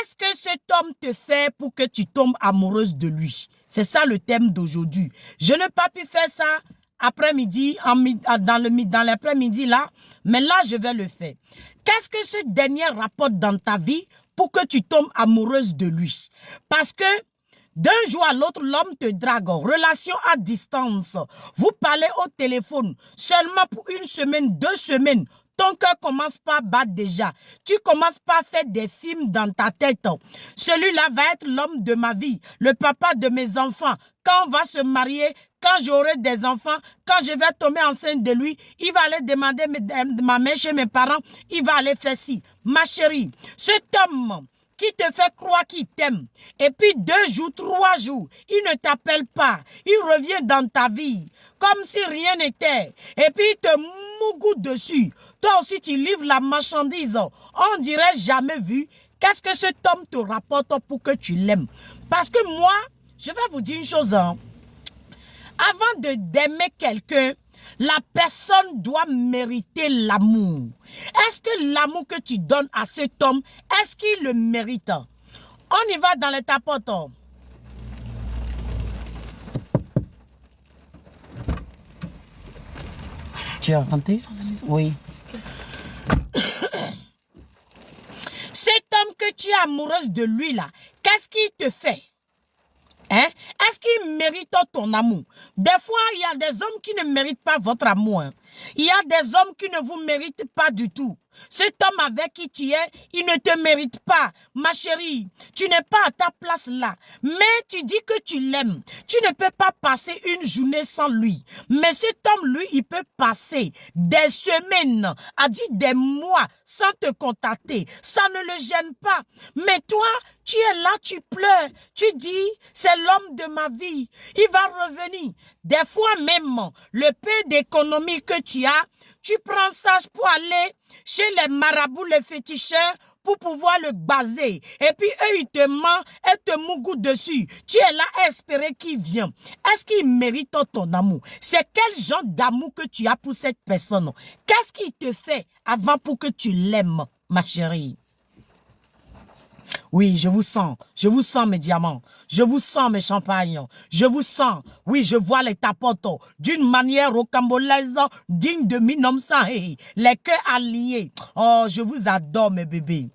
Qu'est-ce que cet homme te fait pour que tu tombes amoureuse de lui? C'est ça le thème d'aujourd'hui. Je n'ai pas pu faire ça après-midi, dans l'après-midi là, mais là je vais le faire. Qu'est-ce que ce dernier rapporte dans ta vie pour que tu tombes amoureuse de lui? Parce que d'un jour à l'autre, l'homme te drague. Relation à distance. Vous parlez au téléphone seulement pour une semaine, 2 semaines. Ton cœur commence pas à battre déjà. Tu commences pas à faire des films dans ta tête. Celui-là va être l'homme de ma vie, le papa de mes enfants. Quand on va se marier, quand j'aurai des enfants, quand je vais tomber enceinte de lui, il va aller demander ma main chez mes parents, il va aller faire ci. Ma chérie, cet homme qui te fait croire qu'il t'aime, et puis 2 jours, 3 jours, il ne t'appelle pas, il revient dans ta vie, comme si rien n'était, et puis il te mougoute dessus. Toi aussi, tu livres la marchandise, on dirait jamais vu. Qu'est-ce que cet homme te rapporte pour que tu l'aimes? Parce que moi, je vais vous dire une chose, hein. Avant d'aimer quelqu'un, la personne doit mériter l'amour. Est-ce que l'amour que tu donnes à cet homme, est-ce qu'il le mérite? On y va dans les tapotes. Tu as rentré? Oui. Cet homme que tu es amoureuse de lui là, qu'est-ce qu'il te fait? Hein? Est-ce qu'il mérite ton amour? Des fois, il y a des hommes qui ne méritent pas votre amour. Hein. Il y a des hommes qui ne vous méritent pas du tout. Cet homme avec qui tu es, il ne te mérite pas. Ma chérie, tu n'es pas à ta place là. Mais tu dis que tu l'aimes. Tu ne peux pas passer une journée sans lui. Mais cet homme, lui, il peut passer des semaines, a dit des mois, sans te contacter. Ça ne le gêne pas. Mais toi, tu es là, tu pleures. Tu dis, c'est l'homme de ma vie. Il va revenir. Des fois même, le peu d'économie que tu as, tu prends ça pour aller chez les marabouts, les féticheurs, pour pouvoir le baser. Et puis eux, ils te mentent et te mougoutent dessus. Tu es là à espérer qu'il vienne. Est-ce qu'il mérite ton amour? C'est quel genre d'amour que tu as pour cette personne? Qu'est-ce qu'il te fait avant pour que tu l'aimes, ma chérie? Oui, je vous sens mes diamants, je vous sens mes champagnes, je vous sens, oui, je vois les tapotes d'une manière rocambolaise, digne de 1900, les cœurs alliés. Oh, je vous adore mes bébés.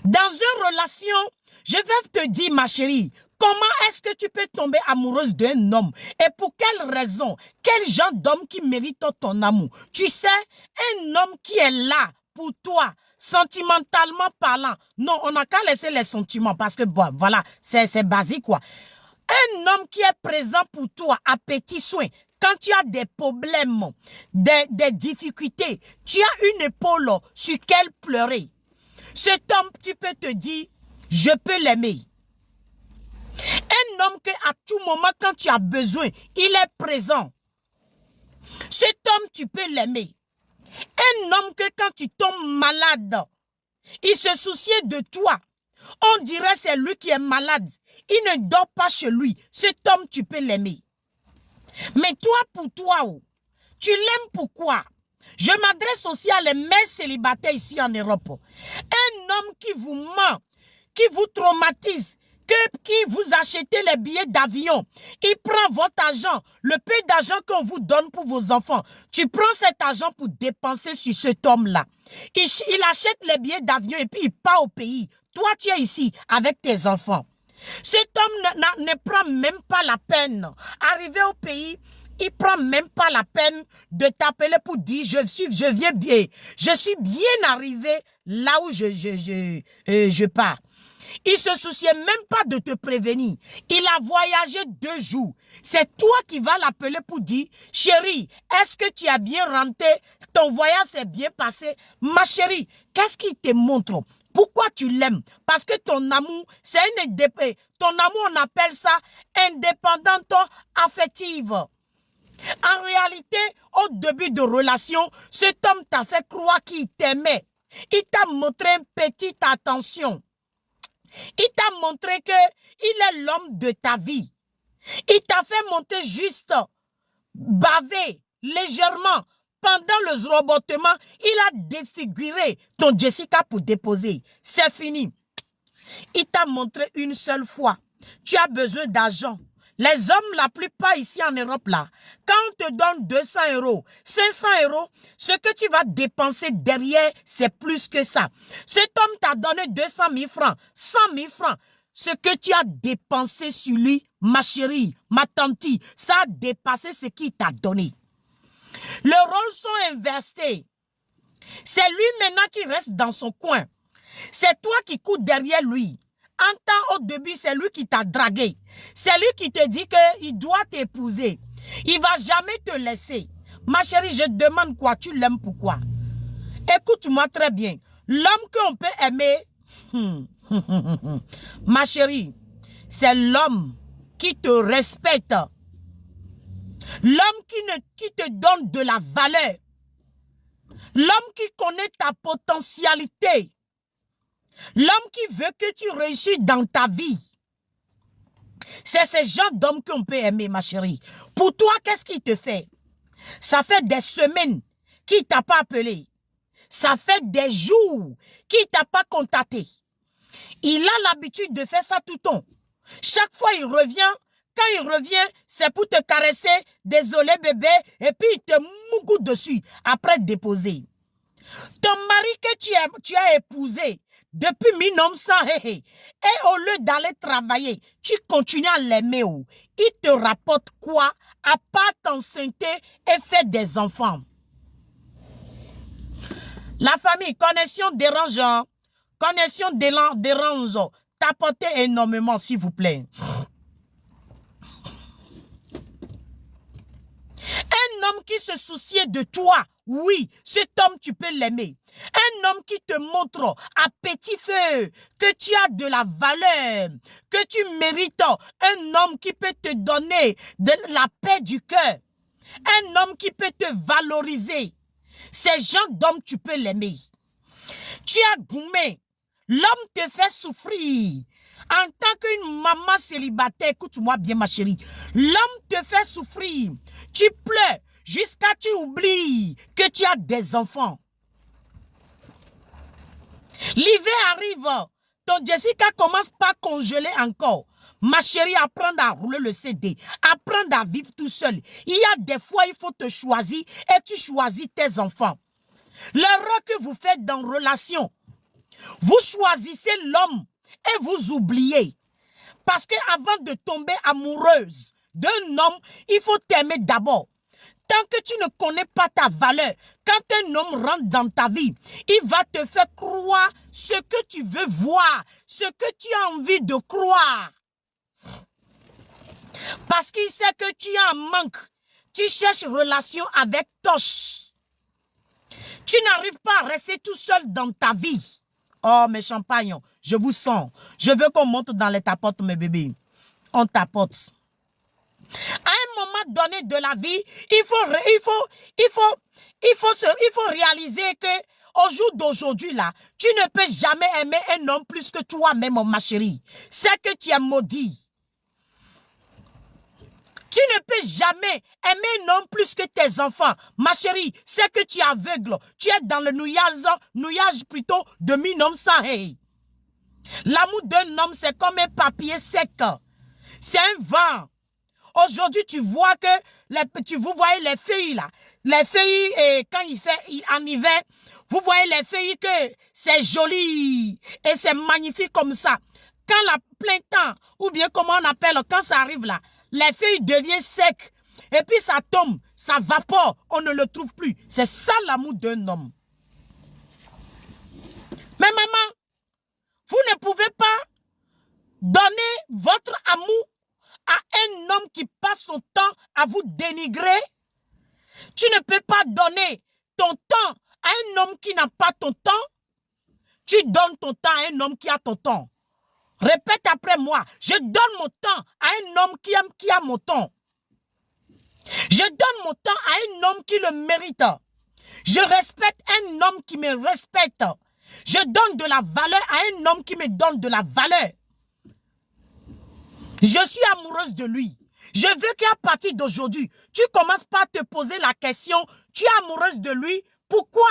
Dans une relation, je vais te dire ma chérie, comment est-ce que tu peux tomber amoureuse d'un homme? Et pour quelle raison? Quel genre d'homme qui mérite ton amour? Tu sais, un homme qui est là pour toi, sentimentalement parlant. Non, on n'a qu'à laisser les sentiments parce que, bon, voilà, c'est basique, quoi. Un homme qui est présent pour toi, à petits soins, quand tu as des problèmes, des difficultés, tu as une épaule sur laquelle pleurer. Cet homme, tu peux te dire, je peux l'aimer. Un homme que à tout moment, quand tu as besoin, il est présent. Cet homme, tu peux l'aimer. Un homme que quand tu tombes malade, il se soucie de toi. On dirait c'est lui qui est malade. Il ne dort pas chez lui. Cet homme, tu peux l'aimer. Mais toi, pour toi, tu l'aimes pourquoi? Je m'adresse aussi à les mères célibataires ici en Europe. Un homme qui vous ment, qui vous traumatise, qui vous achetez les billets d'avion, il prend votre argent, le peu d'argent qu'on vous donne pour vos enfants. Tu prends cet argent pour dépenser sur cet homme-là. Il achète les billets d'avion et puis il part au pays. Toi, tu es ici avec tes enfants. Cet homme ne prend même pas la peine. Arrivé au pays, il prend même pas la peine de t'appeler pour dire je viens bien. Je suis bien arrivé là où je pars. Il se souciait même pas de te prévenir. Il a voyagé 2 jours. C'est toi qui vas l'appeler pour dire, chérie, est-ce que tu as bien rentré? Ton voyage s'est bien passé? Ma chérie, qu'est-ce qu'il te montre? Pourquoi tu l'aimes? Parce que ton amour, c'est une ton amour, on appelle ça indépendante affective. En réalité, au début de relation, cet homme t'a fait croire qu'il t'aimait. Il t'a montré une petite attention. Il t'a montré qu'il est l'homme de ta vie. Il t'a fait monter juste, baver, légèrement, pendant le zrobotement, il a défiguré ton Jessica pour déposer. C'est fini. Il t'a montré une seule fois. Tu as besoin d'argent. Les hommes, la plupart ici en Europe, là, quand on te donne 200 €, 500 €, ce que tu vas dépenser derrière, c'est plus que ça. Cet homme t'a donné 200 000 francs, 100 000 francs. Ce que tu as dépensé sur lui, ma chérie, ma tante, ça a dépassé ce qu'il t'a donné. Le rôle sont inversés. C'est lui maintenant qui reste dans son coin. C'est toi qui cours derrière lui. En temps au début, c'est lui qui t'a dragué. C'est lui qui te dit qu'il doit t'épouser. Il ne va jamais te laisser. Ma chérie, je te demande quoi? Tu l'aimes pourquoi? Écoute-moi très bien. L'homme qu'on peut aimer, ma chérie, c'est l'homme qui te respecte. L'homme qui te donne de la valeur. L'homme qui connaît ta potentialité. L'homme qui veut que tu réussisses dans ta vie. C'est ce genre d'homme qu'on peut aimer, ma chérie. Pour toi, qu'est-ce qu'il te fait? Ça fait des semaines qu'il ne t'a pas appelé. Ça fait des jours qu'il ne t'a pas contacté. Il a l'habitude de faire ça tout le temps. Chaque fois, il revient. Quand il revient, c'est pour te caresser. Désolé, bébé. Et puis, il te mougoute dessus. Après, déposer. Ton mari que tu as épousé depuis 1900, et au lieu d'aller travailler, tu continues à l'aimer. Il te rapporte quoi? À part t'enceinte et faire des enfants. La famille, connexion dérangeant. Connexion dérange. Tapotez énormément, s'il vous plaît. Un homme qui se soucie de toi, oui, cet homme, tu peux l'aimer. Un homme qui te montre à petit feu que tu as de la valeur, que tu mérites. Un homme qui peut te donner de la paix du cœur. Un homme qui peut te valoriser. Ces gens d'hommes, tu peux l'aimer. Tu as goumé. L'homme te fait souffrir. En tant qu'une maman célibataire, écoute-moi bien ma chérie, l'homme te fait souffrir. Tu pleures jusqu'à ce que tu oublies que tu as des enfants. L'hiver arrive, ton Jessica commence pas à congeler encore. Ma chérie, apprendre à rouler le CD, apprendre à vivre tout seul. Il y a des fois, il faut te choisir et tu choisis tes enfants. L'erreur que vous faites dans relation, vous choisissez l'homme et vous oubliez. Parce qu'avant de tomber amoureuse d'un homme, il faut t'aimer d'abord. Tant que tu ne connais pas ta valeur, quand un homme rentre dans ta vie, il va te faire croire ce que tu veux voir, ce que tu as envie de croire. Parce qu'il sait que tu as un manque. Tu cherches relation avec Tosh. Tu n'arrives pas à rester tout seul dans ta vie. Oh, mes champagnes, je vous sens. Je veux qu'on monte dans les tapotes, mes bébés. On tapote. À un moment donné de la vie, il faut réaliser que au jour d'aujourd'hui, là, tu ne peux jamais aimer un homme plus que toi-même, ma chérie. C'est que tu es maudit. Tu ne peux jamais aimer un homme plus que tes enfants. Ma chérie, c'est que tu es aveugle. Tu es dans le nouillage plutôt de 1900. Hey. L'amour d'un homme, c'est comme un papier sec. C'est un vent. Aujourd'hui, tu vois que, vous voyez les feuilles là. Les feuilles, quand il fait en hiver, vous voyez les feuilles que c'est joli et c'est magnifique comme ça. Quand la plein temps, ou bien comment on appelle, quand ça arrive là, les feuilles deviennent secs et puis ça tombe, ça vapore, on ne le trouve plus. C'est ça l'amour d'un homme. Mais maman, vous ne pouvez pas donner votre amour à un homme qui passe son temps à vous dénigrer. Tu ne peux pas donner ton temps à un homme qui n'a pas ton temps. Tu donnes ton temps à un homme qui a ton temps. Répète après moi. Je donne mon temps à un homme qui a mon temps. Je donne mon temps à un homme qui le mérite. Je respecte un homme qui me respecte. Je donne de la valeur à un homme qui me donne de la valeur. Je suis amoureuse de lui. Je veux qu'à partir d'aujourd'hui, tu commences par te poser la question, tu es amoureuse de lui, pourquoi?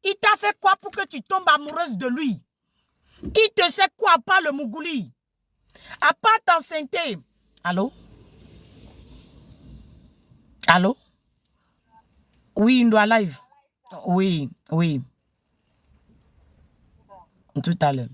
Il t'a fait quoi pour que tu tombes amoureuse de lui? Il te sait quoi pas le Mougouli? À part t'enceinte. Allô? Allô? Oui, une doit live. Oui, oui. Tout à l'heure.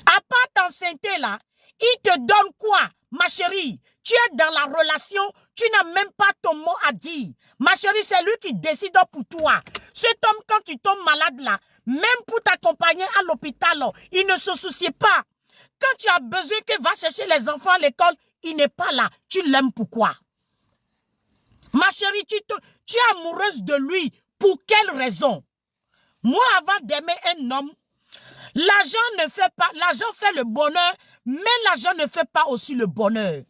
À part t'enceinte là, il te donne quoi, ma chérie? Tu es dans la relation, tu n'as même pas ton mot à dire. Ma chérie, c'est lui qui décide pour toi. Cet homme, quand tu tombes malade là, même pour t'accompagner à l'hôpital, il ne se soucie pas. Quand tu as besoin qu'il va chercher les enfants à l'école, il n'est pas là. Tu l'aimes pourquoi? Ma chérie, tu es amoureuse de lui. Pour quelle raison? Moi, avant d'aimer un homme, l'argent ne fait pas, l'argent fait le bonheur, mais l'argent ne fait pas aussi le bonheur.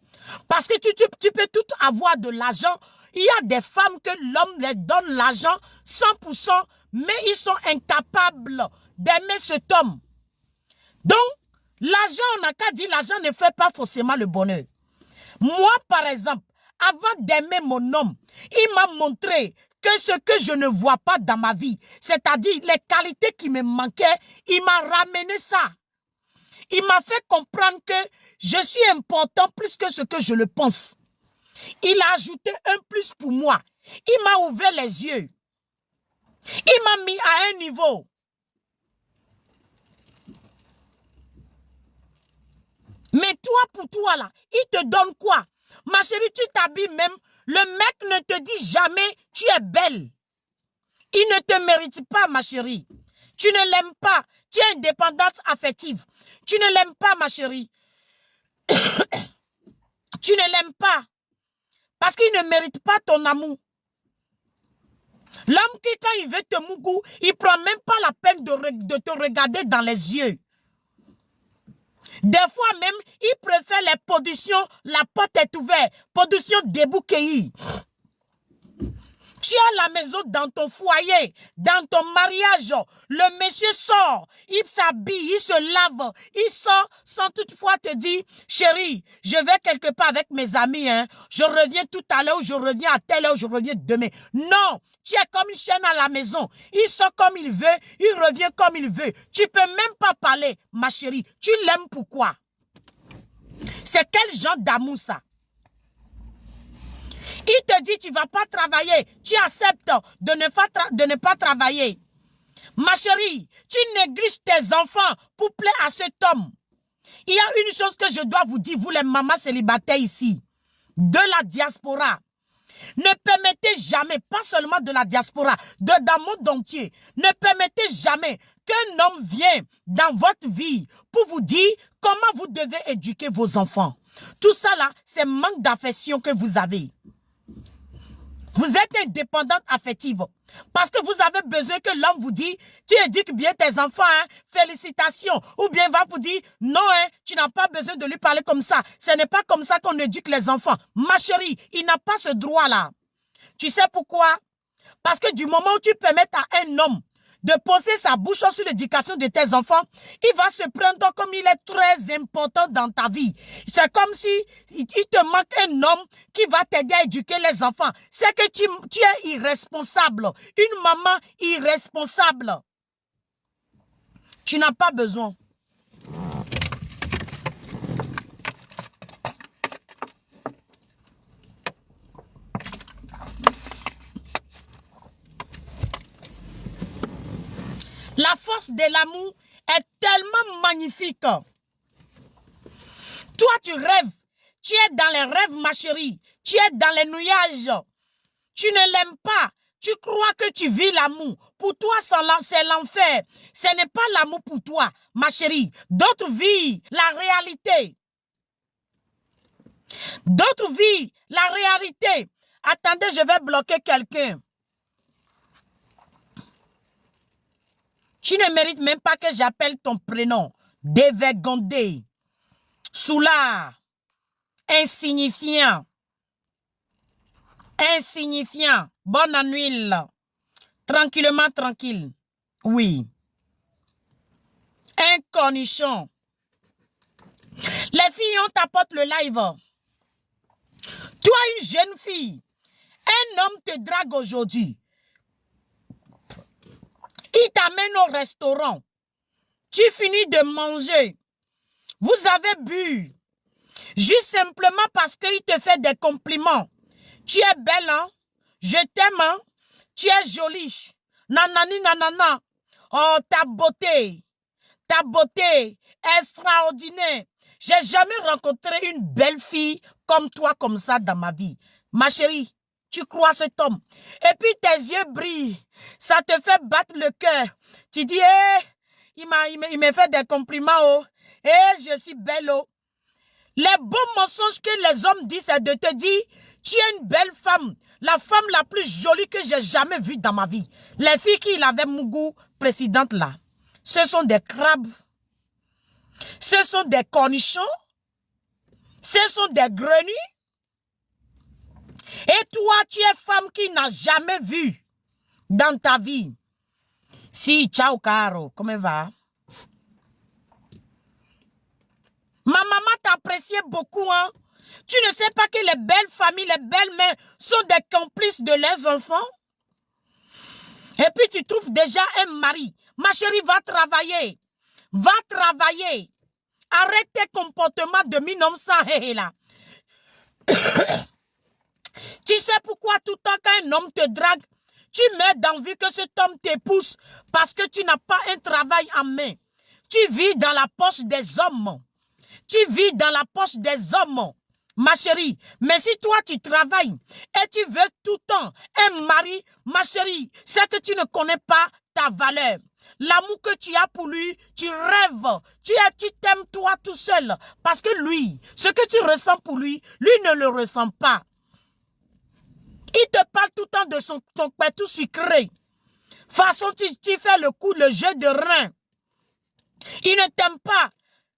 Parce que tu peux tout avoir de l'argent. Il y a des femmes que l'homme les donne l'argent 100%, mais ils sont incapables d'aimer cet homme. Donc, l'argent, on n'a qu'à dire, l'argent ne fait pas forcément le bonheur. Moi, par exemple, avant d'aimer mon homme, il m'a montré que ce que je ne vois pas dans ma vie, c'est-à-dire les qualités qui me manquaient, il m'a ramené ça. Il m'a fait comprendre que je suis important plus que ce que je le pense. Il a ajouté un plus pour moi. Il m'a ouvert les yeux. Il m'a mis à un niveau. Mais toi, pour toi, là, il te donne quoi? Ma chérie, tu t'habilles même. Le mec ne te dit jamais, tu es belle. Il ne te mérite pas, ma chérie. Tu ne l'aimes pas. Tu es indépendante affective. Tu ne l'aimes pas, ma chérie. Tu ne l'aimes pas. Parce qu'il ne mérite pas ton amour. L'homme qui, quand il veut te mougou, il ne prend même pas la peine de te regarder dans les yeux. Des fois même, il préfère les positions, la porte est ouverte, position debout cueilli. Tu es à la maison, dans ton foyer, dans ton mariage, le monsieur sort, il s'habille, il se lave, il sort sans toutefois te dire, chérie, je vais quelque part avec mes amis, hein. Je reviens tout à l'heure, je reviens à telle heure, je reviens demain. Non, tu es comme une chienne à la maison, il sort comme il veut, il revient comme il veut. Tu ne peux même pas parler, ma chérie, tu l'aimes pourquoi? C'est quel genre d'amour ça? Il te dit tu ne vas pas travailler, tu acceptes de ne pas travailler. Ma chérie, tu négliges tes enfants pour plaire à cet homme. Il y a une chose que je dois vous dire, vous les mamans célibataires ici, de la diaspora. Ne permettez jamais, pas seulement de la diaspora, dans le monde entier, ne permettez jamais qu'un homme vienne dans votre vie pour vous dire comment vous devez éduquer vos enfants. Tout ça là, c'est manque d'affection que vous avez. Vous êtes indépendante affective. Parce que vous avez besoin que l'homme vous dise, tu éduques bien tes enfants, hein, félicitations. Ou bien va vous dire, non, hein, tu n'as pas besoin de lui parler comme ça. Ce n'est pas comme ça qu'on éduque les enfants. Ma chérie, il n'a pas ce droit-là. Tu sais pourquoi? Parce que du moment où tu permets à un homme de poser sa bouche sur l'éducation de tes enfants, il va se prendre comme il est très important dans ta vie. C'est comme si il te manque un homme qui va t'aider à éduquer les enfants. C'est que tu es irresponsable. Une maman irresponsable. Tu n'as pas besoin. La force de l'amour est tellement magnifique. Toi, tu rêves. Tu es dans les rêves, ma chérie. Tu es dans les nuages. Tu ne l'aimes pas. Tu crois que tu vis l'amour. Pour toi, c'est l'enfer. Ce n'est pas l'amour pour toi, ma chérie. D'autres vivent la réalité. D'autres vivent la réalité. Attendez, je vais bloquer quelqu'un. Tu ne mérites même pas que j'appelle ton prénom. Dévergondé. Soulard. Insignifiant. Insignifiant. Bonne nuit. Tranquillement, tranquille. Oui. Un cornichon. Les filles, on tapote le live. Toi, une jeune fille, un homme te drague aujourd'hui. Il t'amène au restaurant. Tu finis de manger. Vous avez bu. Juste simplement parce qu'il te fait des compliments. Tu es belle, hein? Je t'aime, hein? Tu es jolie. Nanani, nanana. Oh, ta beauté extraordinaire. J'ai jamais rencontré une belle fille comme toi, comme ça dans ma vie. Ma chérie, tu crois cet homme. Et puis tes yeux brillent. Ça te fait battre le cœur. Tu dis, il m'a fait des compliments, oh. Je suis belle, oh. Les bons mensonges que les hommes disent, c'est de te dire, tu es une belle femme. La femme la plus jolie que j'ai jamais vue dans ma vie. Les filles qui avaient mon goût précédente là, ce sont des crabes. Ce sont des cornichons. Ce sont des grenouilles. Et toi, tu es femme qui n'a jamais vu dans ta vie. Si, ciao caro, comment va? Ma maman t'appréciait beaucoup, hein? Tu ne sais pas que les belles familles, les belles mères sont des complices de leurs enfants? Et puis tu trouves déjà un mari. Ma chérie, va travailler. Va travailler. Arrête tes comportements de 1900 là. Tu sais pourquoi tout le temps qu'un homme te drague, tu mets d'envie que cet homme t'épouse parce que tu n'as pas un travail en main. Tu vis dans la poche des hommes. Tu vis dans la poche des hommes, ma chérie. Mais si toi, tu travailles et tu veux tout le temps un mari, ma chérie, c'est que tu ne connais pas ta valeur. L'amour que tu as pour lui, tu rêves. Tu t'aimes toi tout seul. Parce que lui, ce que tu ressens pour lui, lui ne le ressent pas. Il te parle tout le temps de ton pétou sucré. Façon, tu fais le jeu de rein. Il ne t'aime pas.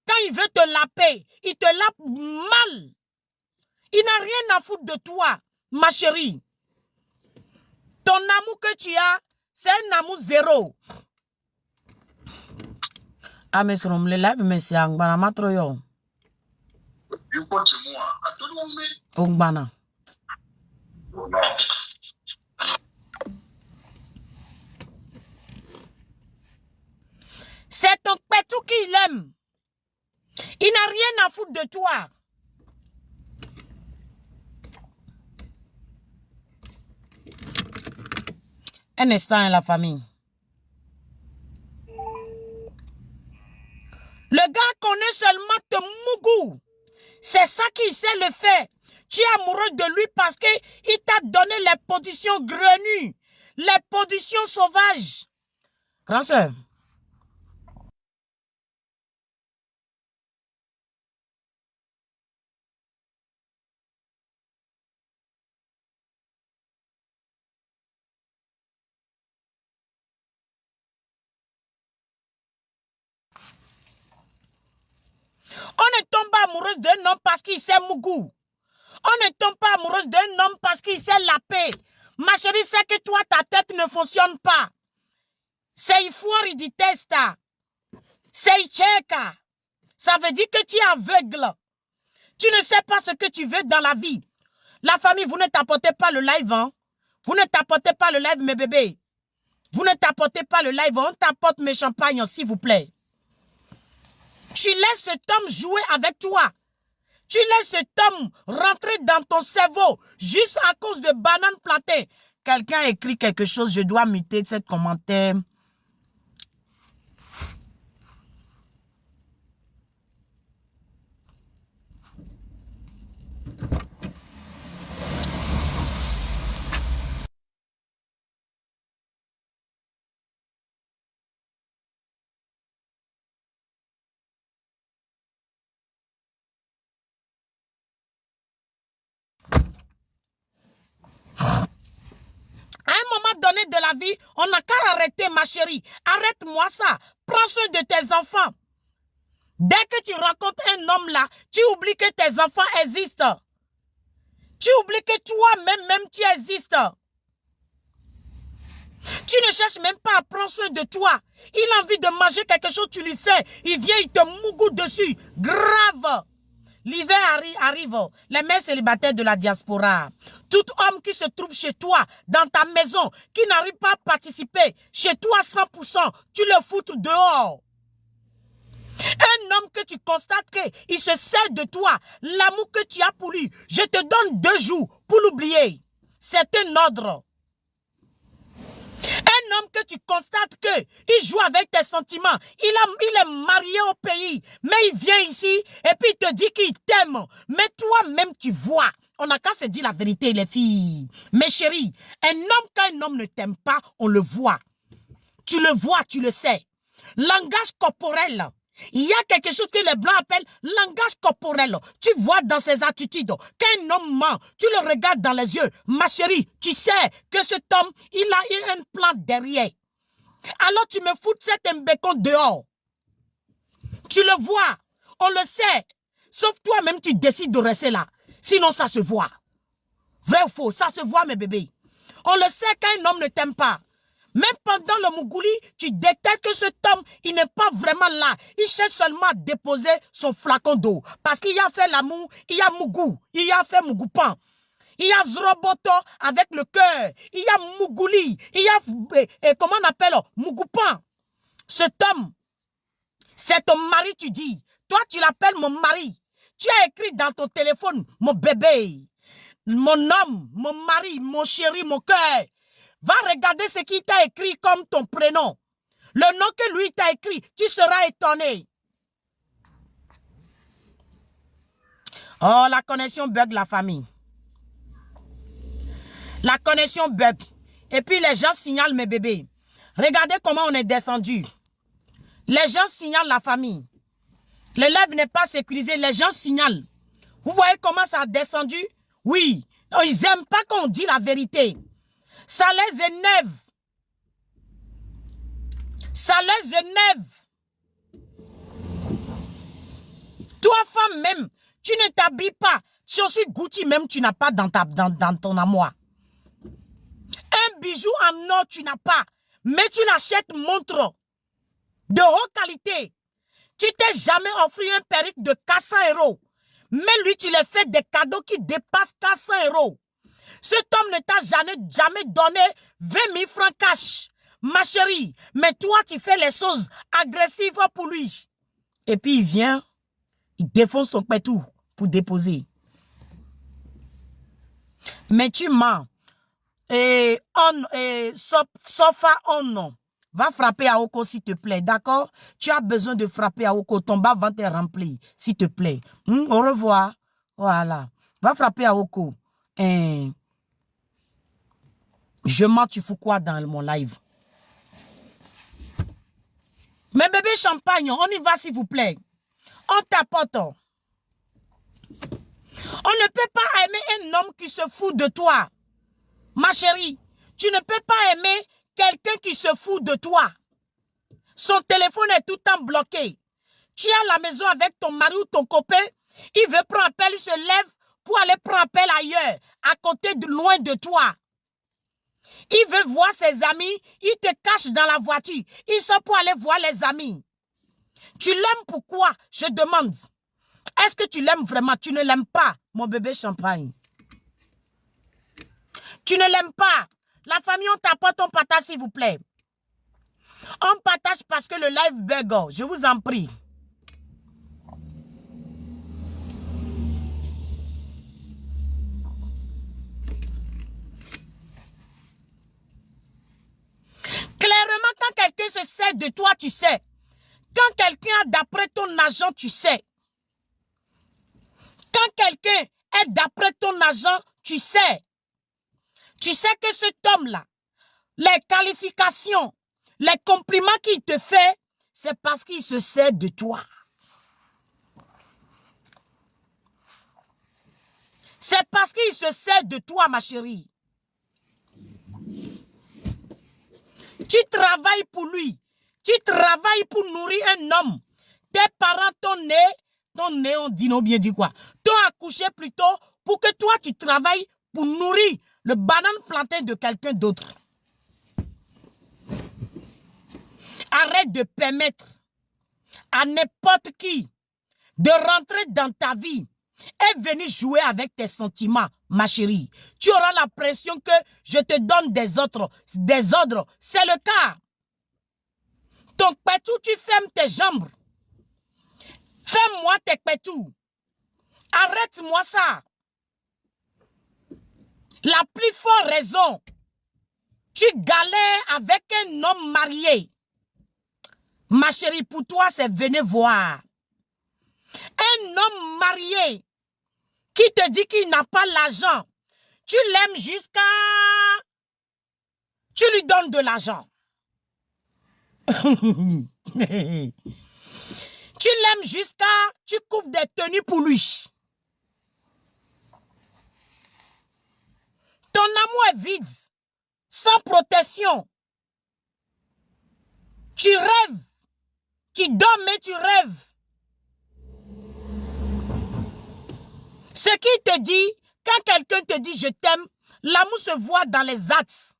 Quand il veut te laper, il te lape mal. Il n'a rien à foutre de toi, ma chérie. Ton amour que tu as, c'est un amour zéro. Ah, mais sur le live, mais c'est un banana trop yo. C'est ton pétou qu'il aime. Il n'a rien à foutre de toi. Un instant, la famille. Le gars connaît seulement ton mougou. C'est ça qu'il sait le faire. Tu es amoureux de lui parce qu'il t'a donné les positions grenues, les positions sauvages. Grand soeur. On ne tombe pas amoureuse d'un homme parce qu'il sait mougou. On ne tombe pas amoureuse d'un homme parce qu'il sait la paix. Ma chérie, c'est que toi, ta tête ne fonctionne pas. C'est fuori di testa. C'est tchèque. Ça veut dire que tu es aveugle. Tu ne sais pas ce que tu veux dans la vie. La famille, vous ne tapotez pas le live, hein? Vous ne tapotez pas le live, mes bébés. Vous ne tapotez pas le live, on tapote mes champagnes, s'il vous plaît. Tu laisses cet homme jouer avec toi. Tu laisses cet homme rentrer dans ton cerveau juste à cause de bananes platées. Quelqu'un écrit quelque chose, je dois muter cet commentaire. À un moment donné de la vie, on n'a qu'à arrêter, ma chérie. Arrête-moi ça. Prends soin de tes enfants. Dès que tu rencontres un homme là, tu oublies que tes enfants existent. Tu oublies que toi-même, tu existes. Tu ne cherches même pas à prendre soin de toi. Il a envie de manger quelque chose, tu lui fais. Il vient, il te mougoute dessus. Grave. l'hiver arrive, les mères célibataires de la diaspora. Tout homme qui se trouve chez toi, dans ta maison, qui n'arrive pas à participer, chez toi 100%, tu le foutres dehors. Un homme que tu constates qu'il se sert de toi, l'amour que tu as pour lui, je te donne 2 jours pour l'oublier. C'est un ordre. Un homme que tu constates qu'il joue avec tes sentiments, il est marié au pays, mais il vient ici et puis il te dit qu'il t'aime. Mais toi-même tu vois, on n'a qu'à se dire la vérité les filles. Mes chéris, quand un homme ne t'aime pas, on le voit. Tu le vois, tu le sais. Langage corporel. Il y a quelque chose que les Blancs appellent langage corporel. Tu vois dans ses attitudes qu'un homme ment, tu le regardes dans les yeux. Ma chérie, tu sais que cet homme, il a un plan derrière. Alors tu me fous de cet imbécon dehors. Tu le vois, on le sait. Sauf toi-même, tu décides de rester là. Sinon, ça se voit. Vrai ou faux, ça se voit, mes bébés. On le sait qu'un homme ne t'aime pas. Même pendant le Mougouli, tu détectes que cet homme, il n'est pas vraiment là. Il cherche seulement à déposer son flacon d'eau. Parce qu'il a fait l'amour, il y a Mougou, il y a fait Mougoupan. Il y a Zroboto avec le cœur. Il y a Mougouli, il y a, comment on appelle, Mougoupan. Cet homme, c'est ton mari, tu dis. Toi, tu l'appelles mon mari. Tu as écrit dans ton téléphone, mon bébé, mon homme, mon mari, mon chéri, mon cœur. Va regarder ce qu'il t'a écrit comme ton prénom. Le nom que lui t'a écrit, tu seras étonné. Oh, la connexion bug, la famille. La connexion bug. Et puis les gens signalent mes bébés. Regardez comment on est descendu. Les gens signalent la famille. Le live n'est pas sécurisé, les gens signalent. Vous voyez comment ça a descendu? Oui, ils n'aiment pas qu'on dit la vérité. Ça les énerve. Ça les énerve. Toi, femme même, tu ne t'habilles pas. Chaussures Gucci même, tu n'as pas dans ton amour. Un bijou en or, tu n'as pas. Mais tu l'achètes montre de haute qualité. Tu t'es jamais offert un perruque de 400 €. Mais lui, tu lui fais des cadeaux qui dépassent 400 €. Cet homme ne t'a jamais donné 20 000 francs cash. Ma chérie, mais toi, tu fais les choses agressives pour lui. Et puis, il vient, il défonce ton pétou pour déposer. Mais tu mens. Sofa on. Va frapper à Oko, s'il te plaît, d'accord? Tu as besoin de frapper à Oko. Ton bas-ventre est rempli, s'il te plaît. Au revoir. Voilà. Va frapper à Oko. Je mens, tu fous quoi dans mon live? Mais bébé champagne, on y va s'il vous plaît. On tapote. On ne peut pas aimer un homme qui se fout de toi. Ma chérie, tu ne peux pas aimer quelqu'un qui se fout de toi. Son téléphone est tout le temps bloqué. Tu es à la maison avec ton mari ou ton copain, il veut prendre appel, il se lève pour aller prendre appel ailleurs, à côté, loin de toi. Il veut voir ses amis, il te cache dans la voiture. Il sort pour aller voir les amis. Tu l'aimes pourquoi? Je demande. Est-ce que tu l'aimes vraiment? Tu ne l'aimes pas, mon bébé champagne. Tu ne l'aimes pas. La famille, on t'apporte, on partage, s'il vous plaît. On partage parce que le live bug, je vous en prie. Clairement, quand quelqu'un se sert de toi, tu sais. Quand quelqu'un a d'après ton argent, tu sais. Quand quelqu'un est d'après ton argent, tu sais. Tu sais que cet homme-là, les qualifications, les compliments qu'il te fait, c'est parce qu'il se sert de toi. C'est parce qu'il se sert de toi, ma chérie. Tu travailles pour lui. Tu travailles pour nourrir un homme. Tes parents t'ont né, on dit non bien dit quoi, t'ont accouché plutôt pour que toi tu travailles pour nourrir le banane plantain de quelqu'un d'autre. Arrête de permettre à n'importe qui, de rentrer dans ta vie et venir jouer avec tes sentiments, ma chérie. Tu auras l'impression que je te donne des ordres. C'est le cas. Ton pétou, tu fermes tes jambes. Ferme-moi tes pétous. Arrête-moi ça. La plus forte raison, tu galères avec un homme marié. Ma chérie, pour toi, c'est venez voir. Un homme marié qui te dit qu'il n'a pas l'argent. Tu l'aimes jusqu'à... Tu lui donnes de l'argent. Tu l'aimes jusqu'à... Tu couvres des tenues pour lui. Ton amour est vide, sans protection. Tu rêves. Tu dors, mais tu rêves. Ce qui te dit, quand quelqu'un te dit je t'aime, l'amour se voit dans les actes.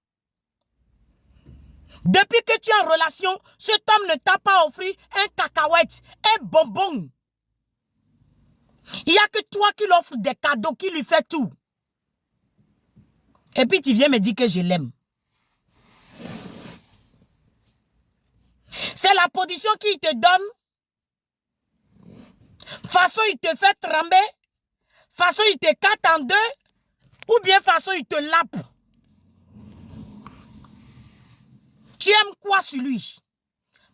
Depuis que tu es en relation, cet homme ne t'a pas offert un cacahuète, un bonbon. Il n'y a que toi qui lui offres des cadeaux, qui lui fait tout. Et puis tu viens me dire que je l'aime. C'est la position qu'il te donne. Façon il te fait trembler. Façon il te casse en deux. Ou bien façon il te lappe. Tu aimes quoi sur lui?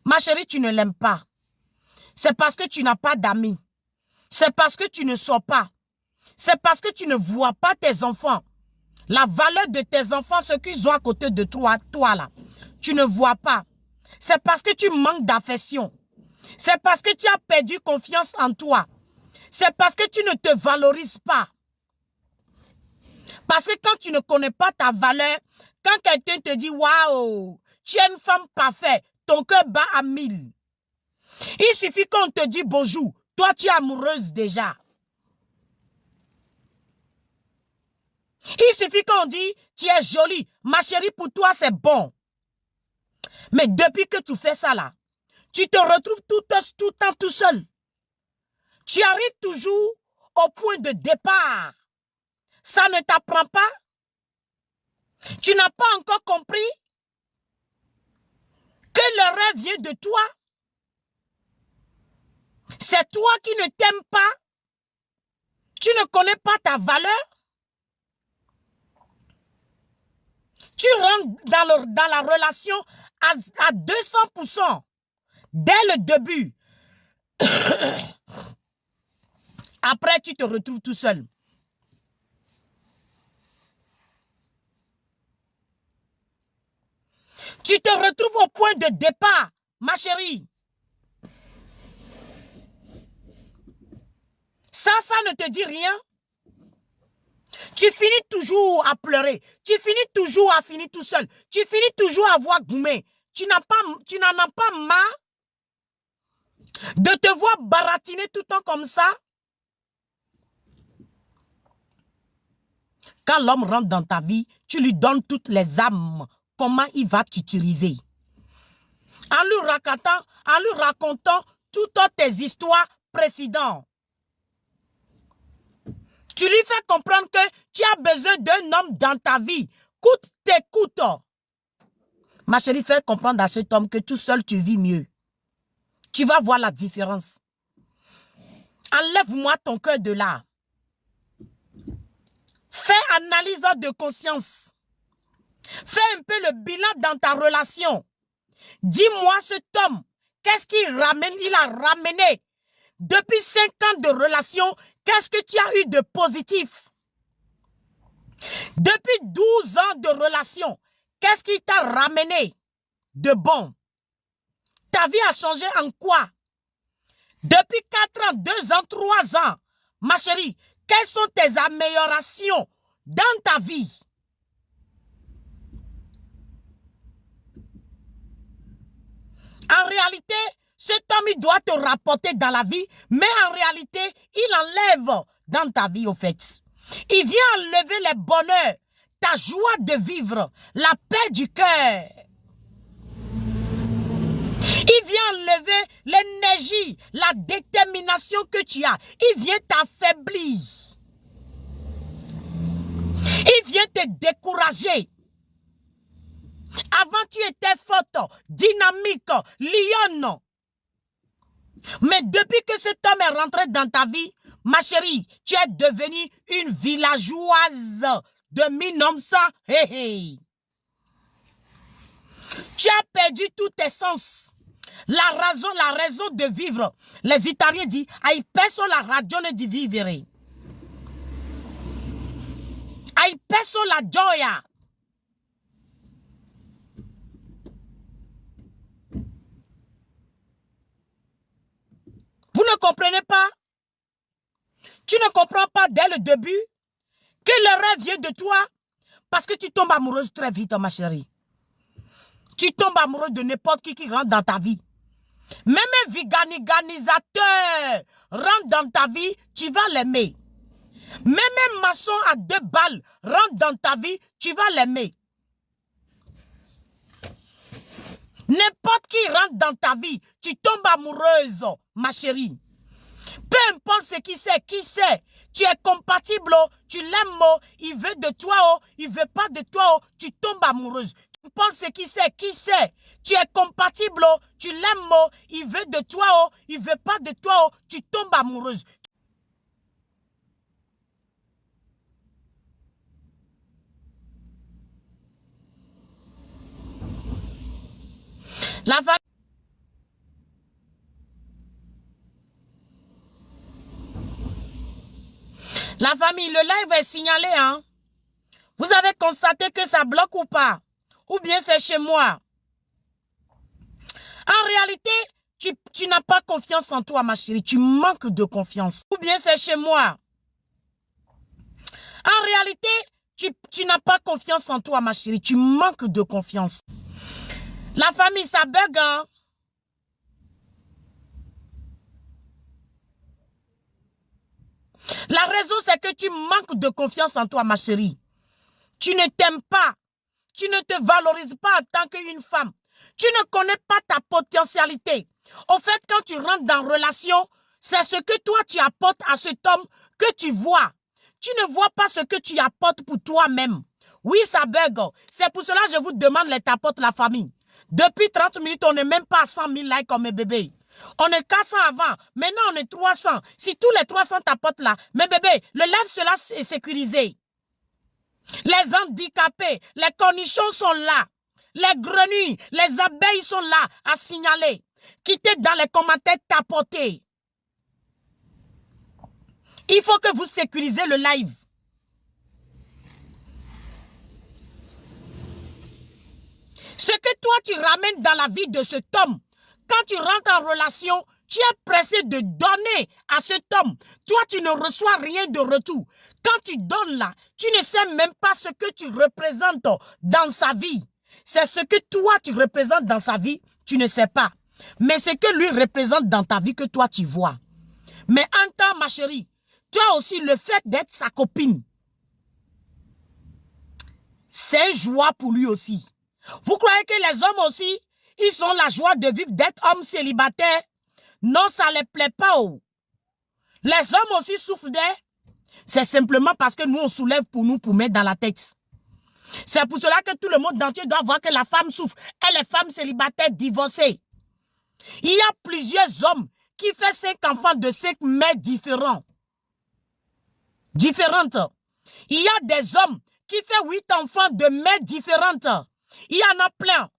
Ma chérie, tu ne l'aimes pas. C'est parce que tu n'as pas d'amis. C'est parce que tu ne sors pas. C'est parce que tu ne vois pas tes enfants. La valeur de tes enfants, ce qu'ils ont à côté de toi là, tu ne vois pas. C'est parce que tu manques d'affection. C'est parce que tu as perdu confiance en toi. C'est parce que tu ne te valorises pas. Parce que quand tu ne connais pas ta valeur, quand quelqu'un te dit « Waouh, tu es une femme parfaite », ton cœur bat à 1000. Il suffit qu'on te dise bonjour. Toi, tu es amoureuse déjà. Il suffit qu'on dit tu es jolie. Ma chérie, pour toi, c'est bon. Mais depuis que tu fais ça là, tu te retrouves tout le temps tout seul. Tu arrives toujours au point de départ. Ça ne t'apprend pas. Tu n'as pas encore compris que l'erreur vient de toi. C'est toi qui ne t'aimes pas. Tu ne connais pas ta valeur. Tu rentres dans la relation à 200% dès le début. Après, tu te retrouves tout seul. Tu te retrouves au point de départ, ma chérie. Ça ne te dit rien. Tu finis toujours à pleurer. Tu finis toujours à finir tout seul. Tu finis toujours à voir goumé. Tu n'en as pas marre de te voir baratiner tout le temps comme ça. Quand l'homme rentre dans ta vie, tu lui donnes toutes les âmes. Comment il va t'utiliser? En lui racontant toutes tes histoires précédentes. Tu lui fais comprendre que tu as besoin d'un homme dans ta vie. Coûte tes coûtes. Ma chérie, fais comprendre à cet homme que tout seul, tu vis mieux. Tu vas voir la différence. Enlève-moi ton cœur de là. Fais analyse de conscience. Fais un peu le bilan dans ta relation. Dis-moi cet homme, qu'est-ce qu'il ramène? Il a ramené depuis 5 ans de relation. Qu'est-ce que tu as eu de positif? Depuis 12 ans de relation, qu'est-ce qui t'a ramené de bon? Ta vie a changé en quoi? Depuis 4 ans, 2 ans, 3 ans, ma chérie, quelles sont tes améliorations dans ta vie? En réalité, cet homme, il doit te rapporter dans la vie, mais en réalité, il enlève dans ta vie, au fait. Il vient enlever le bonheur, ta joie de vivre, la paix du cœur. Il vient enlever l'énergie, la détermination que tu as. Il vient t'affaiblir. Il vient te décourager. Avant, tu étais forte, dynamique, lionne. Mais depuis que cet homme est rentré dans ta vie, ma chérie, tu es devenue une villageoise de 1900. Hey, hey. Tu as perdu tous tes sens. La raison de vivre. Les Italiens disent, hai perso la ragione di vivere. Hai perso la gioia. Vous ne comprenez pas? Tu ne comprends pas dès le début que le rêve vient de toi parce que tu tombes amoureuse très vite, ma chérie. Tu tombes amoureux de n'importe qui rentre dans ta vie. Même un veganisateur rentre dans ta vie, tu vas l'aimer. Même un maçon à 2 balles rentre dans ta vie, tu vas l'aimer. N'importe qui rentre dans ta vie, tu tombes amoureuse, ma chérie. Peu importe ce qui c'est, tu es compatible, tu l'aimes, il veut de toi, il veut pas de toi, tu tombes amoureuse. Peu importe ce qui c'est, tu es compatible, tu l'aimes, il veut de toi, il veut pas de toi, tu tombes amoureuse. La famille, le live est signalé, hein? Vous avez constaté que ça bloque ou pas? Ou bien c'est chez moi? En réalité, tu n'as pas confiance en toi, ma chérie. Tu manques de confiance. Ou bien c'est chez moi? En réalité, tu n'as pas confiance en toi, ma chérie. Tu manques de confiance. La famille, ça bug, hein? La raison, c'est que tu manques de confiance en toi, ma chérie. Tu ne t'aimes pas. Tu ne te valorises pas en tant qu'une femme. Tu ne connais pas ta potentialité. Au fait, quand tu rentres dans une relation, c'est ce que toi, tu apportes à cet homme que tu vois. Tu ne vois pas ce que tu apportes pour toi-même. Oui, ça bug. C'est pour cela que je vous demande les tapotes, la famille. Depuis 30 minutes, on n'est même pas à 100 000 likes comme mes bébés. On est 400 avant. Maintenant, on est 300. Si tous les 300 tapotes là, mes bébés, le live, cela est sécurisé. Les handicapés, les cornichons sont là. Les grenouilles, les abeilles sont là à signaler. Quittez dans les commentaires, tapotez. Il faut que vous sécurisez le live. Ce que toi, tu ramènes dans la vie de cet homme, quand tu rentres en relation, tu es pressé de donner à cet homme. Toi, tu ne reçois rien de retour. Quand tu donnes là, tu ne sais même pas ce que tu représentes dans sa vie. C'est ce que toi, tu représentes dans sa vie, tu ne sais pas. Mais ce que lui représente dans ta vie que toi, tu vois. Mais en temps, ma chérie, toi aussi, le fait d'être sa copine, c'est une joie pour lui aussi. Vous croyez que les hommes aussi, ils ont la joie de vivre d'être hommes célibataires? Non, ça ne les plaît pas. Oh. Les hommes aussi souffrent d'eux. C'est simplement parce que nous, on soulève pour nous, pour mettre dans la tête. C'est pour cela que tout le monde entier doit voir que la femme souffre. Elle est femme célibataire divorcée. Il y a plusieurs hommes qui font 5 enfants de 5 mères différentes. Il y a des hommes qui font 8 enfants de mères différentes. Il y en a plein.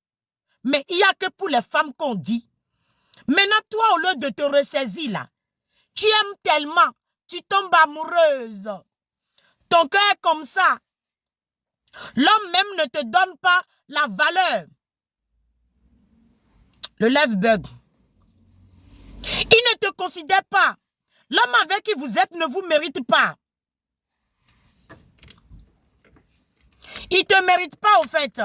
Mais il n'y a que pour les femmes qu'on dit. Maintenant, toi, au lieu de te ressaisir là, tu aimes tellement, tu tombes amoureuse. Ton cœur est comme ça. L'homme même ne te donne pas la valeur. Le lève bug. Il ne te considère pas. L'homme avec qui vous êtes ne vous mérite pas. Il ne te mérite pas, au fait.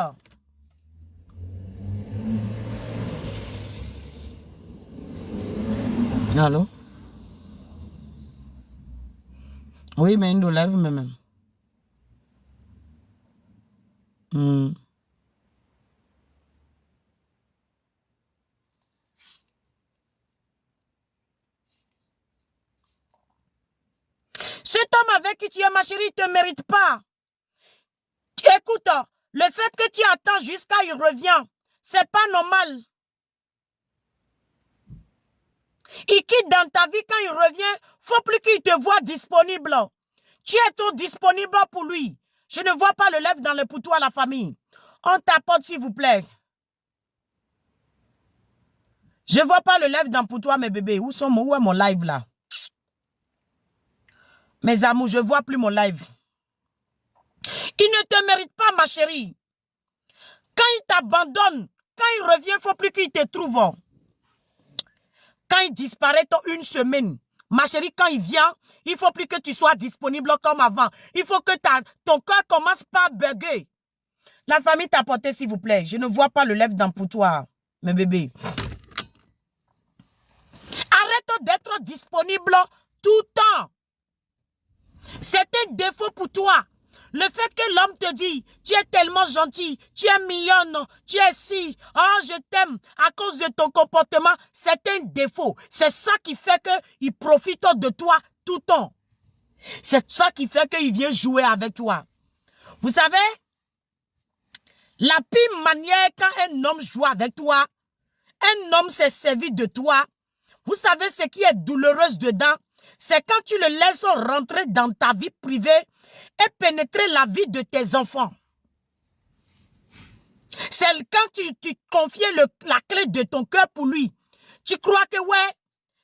Allô? Oui, mais il nous lève même. avec qui tu es, ma chérie, il ne te mérite pas. Écoute, le fait que tu attends jusqu'à il revient, c'est pas normal. Il quitte dans ta vie quand il revient, faut plus qu'il te voit disponible. Tu es trop disponible pour lui. Je ne vois pas le lèvre dans le poutou à la famille. On tapote, s'il vous plaît. Je ne vois pas le lèvre dans le poutou à mes bébés. Où est mon live là? Mes amours, je ne vois plus mon live. Il ne te mérite pas, ma chérie. Quand il t'abandonne, quand il revient, il ne faut plus qu'il te trouve. Quand il disparaît une semaine, ma chérie, quand il vient, il ne faut plus que tu sois disponible comme avant. Il faut que ton cœur commence par bugger. La famille t'a porté, s'il vous plaît. Je ne vois pas le lèvre dans pour toi, mes bébés. Arrête d'être disponible tout le temps. C'est un défaut pour toi. Le fait que l'homme te dit, tu es tellement gentil, tu es mignonne, tu es si, oh je t'aime, à cause de ton comportement, c'est un défaut. C'est ça qui fait qu'il profite de toi tout le temps. C'est ça qui fait qu'il vient jouer avec toi. Vous savez, la pire manière quand un homme joue avec toi, un homme s'est servi de toi, vous savez ce qui est douloureuse dedans? C'est quand tu le laisses rentrer dans ta vie privée et pénétrer la vie de tes enfants. C'est quand tu confies la clé de ton cœur pour lui. Tu crois que ouais,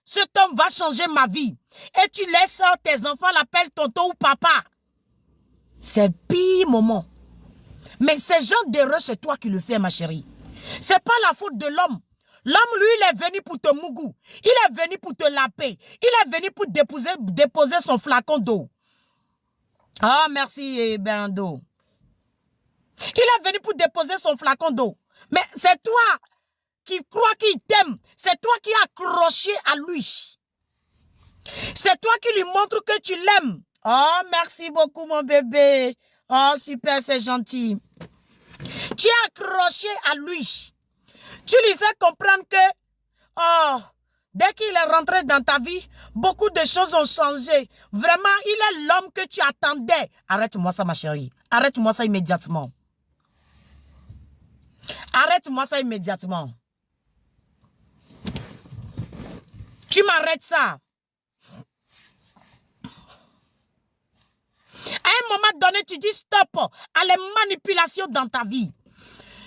cet homme va changer ma vie. Et tu laisses tes enfants l'appeler tonton ou papa. C'est le pire moment. Mais ce genre d'erreur, c'est toi qui le fais, ma chérie. C'est pas la faute de l'homme. L'homme, lui, il est venu pour te mougou. Il est venu pour te laper. Il est venu pour déposer son flacon d'eau. Ah, merci, Bernardo. Il est venu pour déposer son flacon d'eau. Mais c'est toi qui crois qu'il t'aime. C'est toi qui es accroché à lui. C'est toi qui lui montres que tu l'aimes. Oh, merci beaucoup, mon bébé. Oh, super, c'est gentil. Tu es accroché à lui. Tu lui fais comprendre que, oh, dès qu'il est rentré dans ta vie, beaucoup de choses ont changé. Vraiment, il est l'homme que tu attendais. Arrête-moi ça, ma chérie. Arrête-moi ça immédiatement. Arrête-moi ça immédiatement. Tu m'arrêtes ça. À un moment donné, tu dis stop à les manipulations dans ta vie.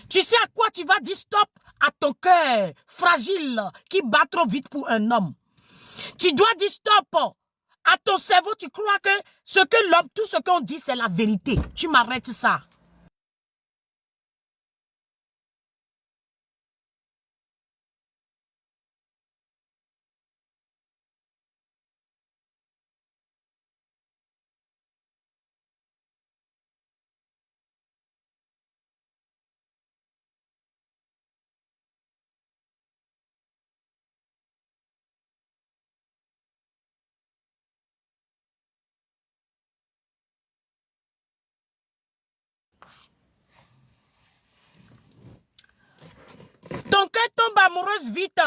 Tu sais à quoi tu vas dire stop? À ton cœur fragile qui bat trop vite pour un homme. Tu dois dire stop à ton cerveau. Tu crois que ce que l'homme, tout ce qu'on dit, c'est la vérité. Tu m'arrêtes ça. Ton cœur tombe amoureuse vite.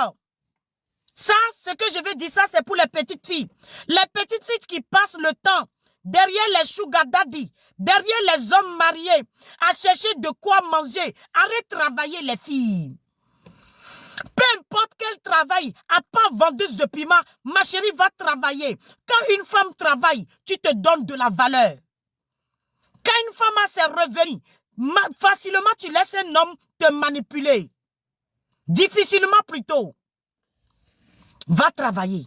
Ça, ce que je veux dire, ça, c'est pour les petites filles. Les petites filles qui passent le temps derrière les sugar daddy, derrière les hommes mariés, à chercher de quoi manger. Arrête de travailler, les filles. Peu importe quel travail, à part vendeuse de piment, ma chérie va travailler. Quand une femme travaille, tu te donnes de la valeur. Quand une femme a ses revenus, facilement tu laisses un homme te manipuler. Difficilement plutôt. Va travailler.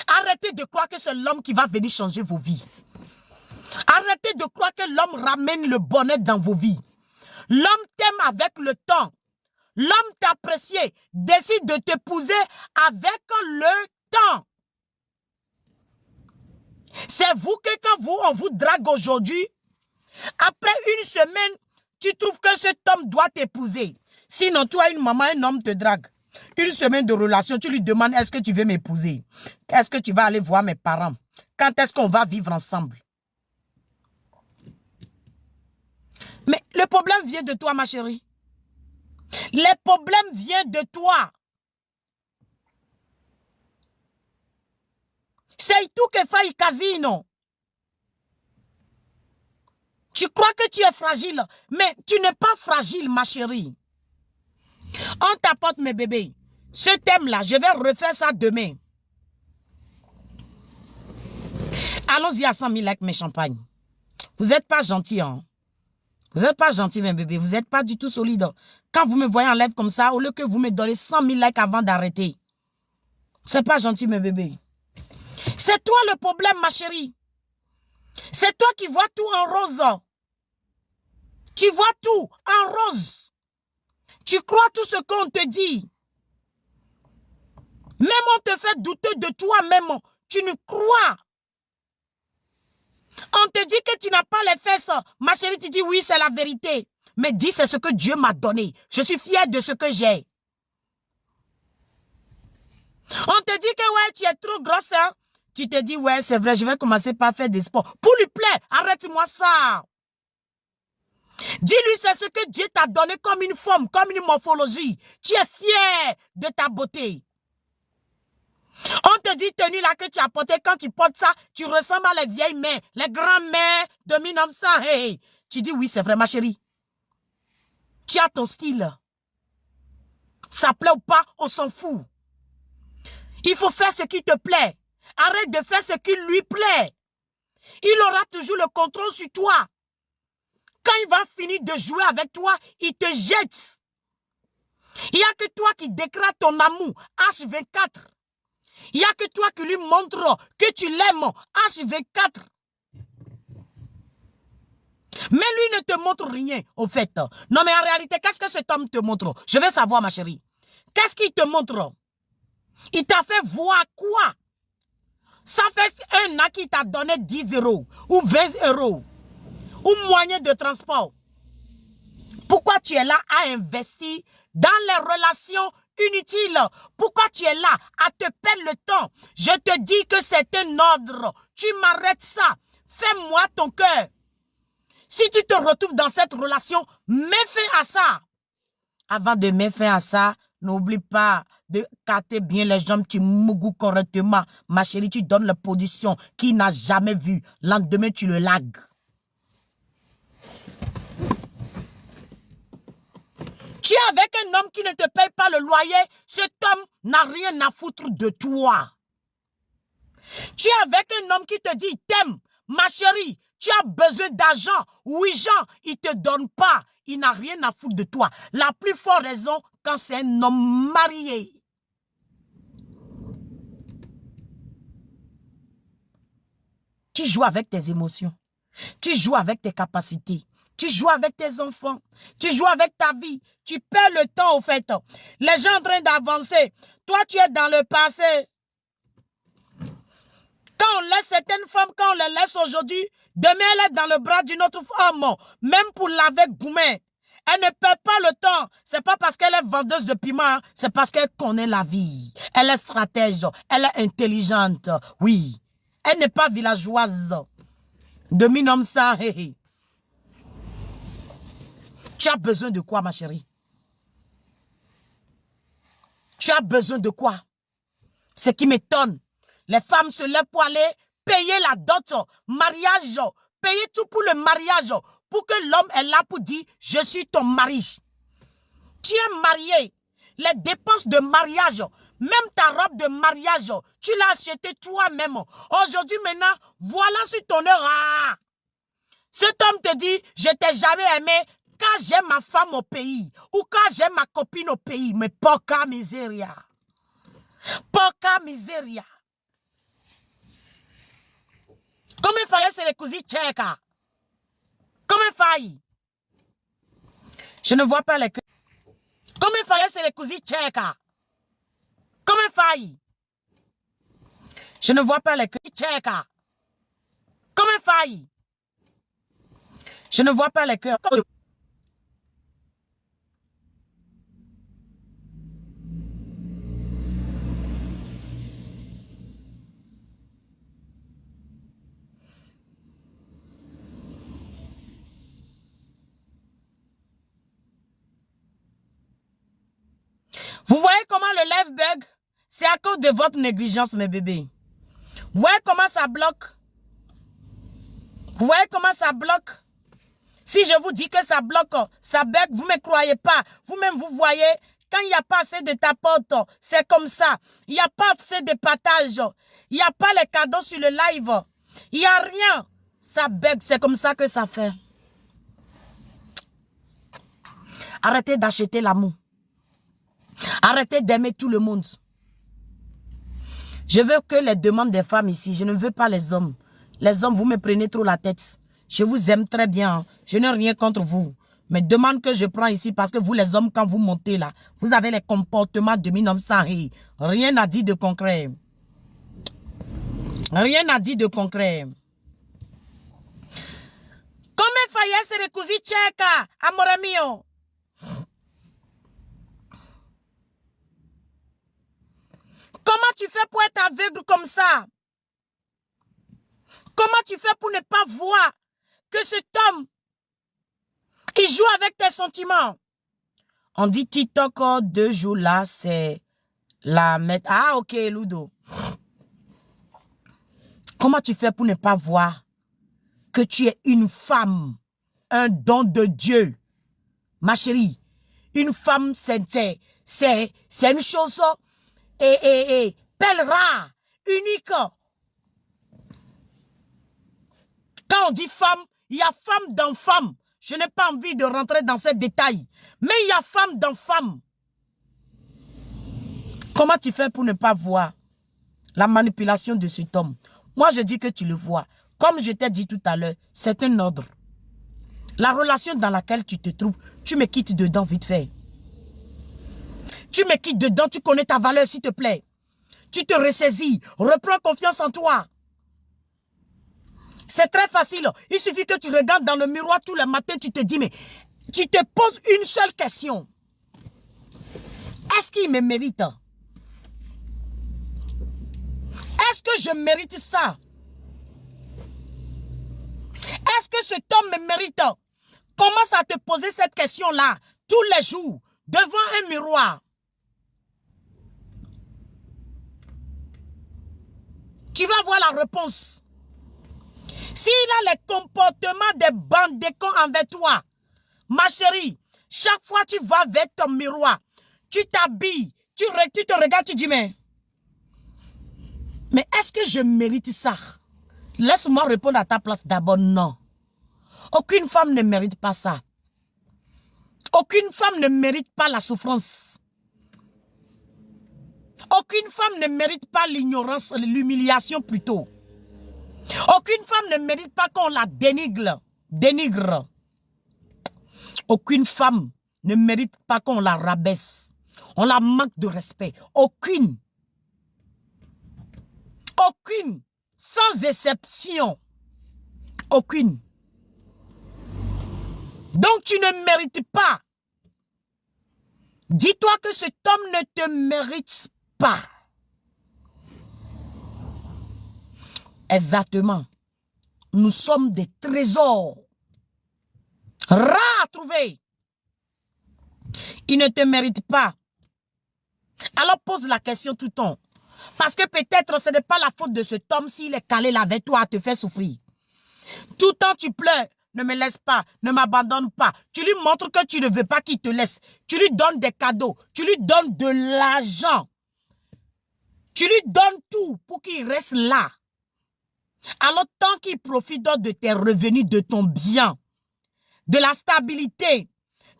Arrêtez de croire que c'est l'homme qui va venir changer vos vies. Arrêtez de croire que l'homme ramène le bonheur dans vos vies. L'homme t'aime avec le temps. L'homme t'apprécie, décide de t'épouser avec le temps. C'est vous que quand on vous drague aujourd'hui, après une semaine, tu trouves que cet homme doit t'épouser. Sinon, toi, une maman, un homme te drague. Une semaine de relation, tu lui demandes, est-ce que tu veux m'épouser? Est-ce que tu vas aller voir mes parents? Quand est-ce qu'on va vivre ensemble? Mais le problème vient de toi, ma chérie. Les problèmes viennent de toi. C'est tout que fait casino. Tu crois que tu es fragile, mais tu n'es pas fragile, ma chérie. On t'apporte mes bébés. Ce thème-là, je vais refaire ça demain. Allons-y à 100 000 likes, mes champagnes. Vous n'êtes pas gentils, hein. Vous n'êtes pas gentils, mes bébés. Vous n'êtes pas du tout solides. Quand vous me voyez en live comme ça, au lieu que vous me donnez 100 000 likes avant d'arrêter. C'est pas gentil, mes bébés. C'est toi le problème, ma chérie. C'est toi qui vois tout en rose. Tu vois tout en rose. Tu crois tout ce qu'on te dit. Même on te fait douter de toi-même. Tu ne crois. On te dit que tu n'as pas les fesses. Ma chérie, tu dis oui, c'est la vérité. Mais dis, c'est ce que Dieu m'a donné. Je suis fière de ce que j'ai. On te dit que ouais, tu es trop grosse. Hein? Tu te dis, ouais, c'est vrai, je vais commencer par faire des sports. Pour lui plaire, arrête-moi ça. Dis-lui, c'est ce que Dieu t'a donné comme une forme, comme une morphologie. Tu es fier de ta beauté. On te dit, tenue là que tu as porté, quand tu portes ça, tu ressembles à les vieilles mères, les grands-mères de 1900. Hey. Tu dis, oui, c'est vrai, ma chérie. Tu as ton style. Ça plaît ou pas, on s'en fout. Il faut faire ce qui te plaît. Arrête de faire ce qui lui plaît. Il aura toujours le contrôle sur toi. Quand il va finir de jouer avec toi, il te jette. Il n'y a que toi qui déclare ton amour, H24. Il n'y a que toi qui lui montre que tu l'aimes, H24. Mais lui ne te montre rien, au fait. Non, mais en réalité, qu'est-ce que cet homme te montre? Je veux savoir, ma chérie. Qu'est-ce qu'il te montre? Il t'a fait voir quoi? Ça fait un an qu'il t'a donné 10 € ou 20 € ou moyen de transport. Pourquoi tu es là à investir dans les relations inutiles? Pourquoi tu es là à te perdre le temps? Je te dis que c'est un ordre. Tu m'arrêtes ça. Fais-moi ton cœur. Si tu te retrouves dans cette relation, mets fin à ça. Avant de mettre fin à ça, n'oublie pas de capter bien les jambes, tu mougou correctement. Ma chérie, tu donnes la position qu'il n'a jamais vue. Le lendemain, tu le lagues. Tu es avec un homme qui ne te paye pas le loyer. Cet homme n'a rien à foutre de toi. Tu es avec un homme qui te dit, t'aime, ma chérie, tu as besoin d'argent. Oui, Jean, il ne te donne pas. Il n'a rien à foutre de toi. La plus forte raison, quand c'est un homme marié. Tu joues avec tes émotions. Tu joues avec tes capacités. Tu joues avec tes enfants. Tu joues avec ta vie. Tu perds le temps, au fait. Les gens sont en train d'avancer. Toi, tu es dans le passé. Quand on laisse certaines femmes, quand on les laisse aujourd'hui, demain, elle est dans le bras d'une autre femme. Même pour laver Goumen. Elle ne perd pas le temps. C'est pas parce qu'elle est vendeuse de piment. C'est parce qu'elle connaît la vie. Elle est stratège. Elle est intelligente. Oui. Elle n'est pas villageoise. De 1900. Hey. Tu as besoin de quoi, ma chérie? Tu as besoin de quoi? Ce qui m'étonne. Les femmes se lèvent pour aller payer la dot, mariage, payer tout pour le mariage, pour que l'homme est là pour dire, je suis ton mari. Tu es marié. Les dépenses de mariage, même ta robe de mariage, tu l'as achetée toi-même. Aujourd'hui, maintenant, voilà sur ton heure. Ah. Cet homme te dit, je t'ai jamais aimé quand j'ai ma femme au pays ou quand j'ai ma copine au pays. Mais poca miseria. Poca miseria. Come fai essere così cieca? Come fai? Je ne vois pas les cœurs. Come fai essere così cieca? Come fai? Je ne vois pas les cœurs. Cieca. Come fai? Je ne vois pas les cœurs. Vous voyez comment le live bug? C'est à cause de votre négligence, mes bébés. Vous voyez comment ça bloque? Vous voyez comment ça bloque? Si je vous dis que ça bloque, ça bug, vous ne me croyez pas. Vous-même, vous voyez, quand il n'y a pas assez de tapote, c'est comme ça. Il n'y a pas assez de partage. Il n'y a pas les cadeaux sur le live. Il n'y a rien. Ça bug, c'est comme ça que ça fait. Arrêtez d'acheter l'amour. Arrêtez d'aimer tout le monde. Je veux que les demandes des femmes ici. Je ne veux pas les hommes. Les hommes, vous me prenez trop la tête. Je vous aime très bien. Je n'ai rien contre vous. Mais demande que je prends ici parce que vous les hommes, quand vous montez là, vous avez les comportements de min-homme sans rire. Rien n'a dit de concret. Rien n'a dit de concret. Come fai essere così cieca, amore mio? Comment tu fais pour être aveugle comme ça? Comment tu fais pour ne pas voir que cet homme, il joue avec tes sentiments? On dit TikTok 2 jours là, c'est la mettre. Ah, ok, Ludo. Comment tu fais pour ne pas voir que tu es une femme, un don de Dieu? Ma chérie, une femme, c'est une chose rare, unique. Quand on dit femme, il y a femme dans femme. Je n'ai pas envie de rentrer dans ces détails. Mais il y a femme dans femme. Comment tu fais pour ne pas voir la manipulation de cet homme? Moi, je dis que tu le vois. Comme je t'ai dit tout à l'heure, c'est un ordre. La relation dans laquelle tu te trouves, tu me quittes dedans vite fait. Tu me quittes dedans, tu connais ta valeur, s'il te plaît. Tu te ressaisis, reprends confiance en toi. C'est très facile. Il suffit que tu regardes dans le miroir tous les matins, tu te dis, mais tu te poses une seule question. Est-ce qu'il me mérite? Est-ce que je mérite ça? Est-ce que cet homme me mérite? Commence à te poser cette question-là tous les jours devant un miroir. Tu vas voir la réponse. S'il a les comportements des bandes de cons envers toi, ma chérie, chaque fois que tu vas vers ton miroir, tu t'habilles, tu te regardes, tu dis, mais est-ce que je mérite ça? Laisse-moi répondre à ta place d'abord, non. Aucune femme ne mérite pas ça. Aucune femme ne mérite pas la souffrance. Aucune femme ne mérite pas l'ignorance, l'humiliation plutôt. Aucune femme ne mérite pas qu'on la dénigre. Aucune femme ne mérite pas qu'on la rabaisse. On la manque de respect. Aucune. Aucune. Sans exception. Aucune. Donc tu ne mérites pas. Dis-toi que cet homme ne te mérite pas. Exactement. Nous sommes des trésors rares à trouver. Il ne te mérite pas. Alors pose la question tout le temps. Parce que peut-être ce n'est pas la faute de cet homme s'il est calé là avec toi à te faire souffrir. Tout le temps tu pleures. Ne me laisse pas, ne m'abandonne pas. Tu lui montres que tu ne veux pas qu'il te laisse. Tu lui donnes des cadeaux. Tu lui donnes de l'argent. Tu lui donnes tout pour qu'il reste là. Alors tant qu'il profite de tes revenus, de ton bien, de la stabilité,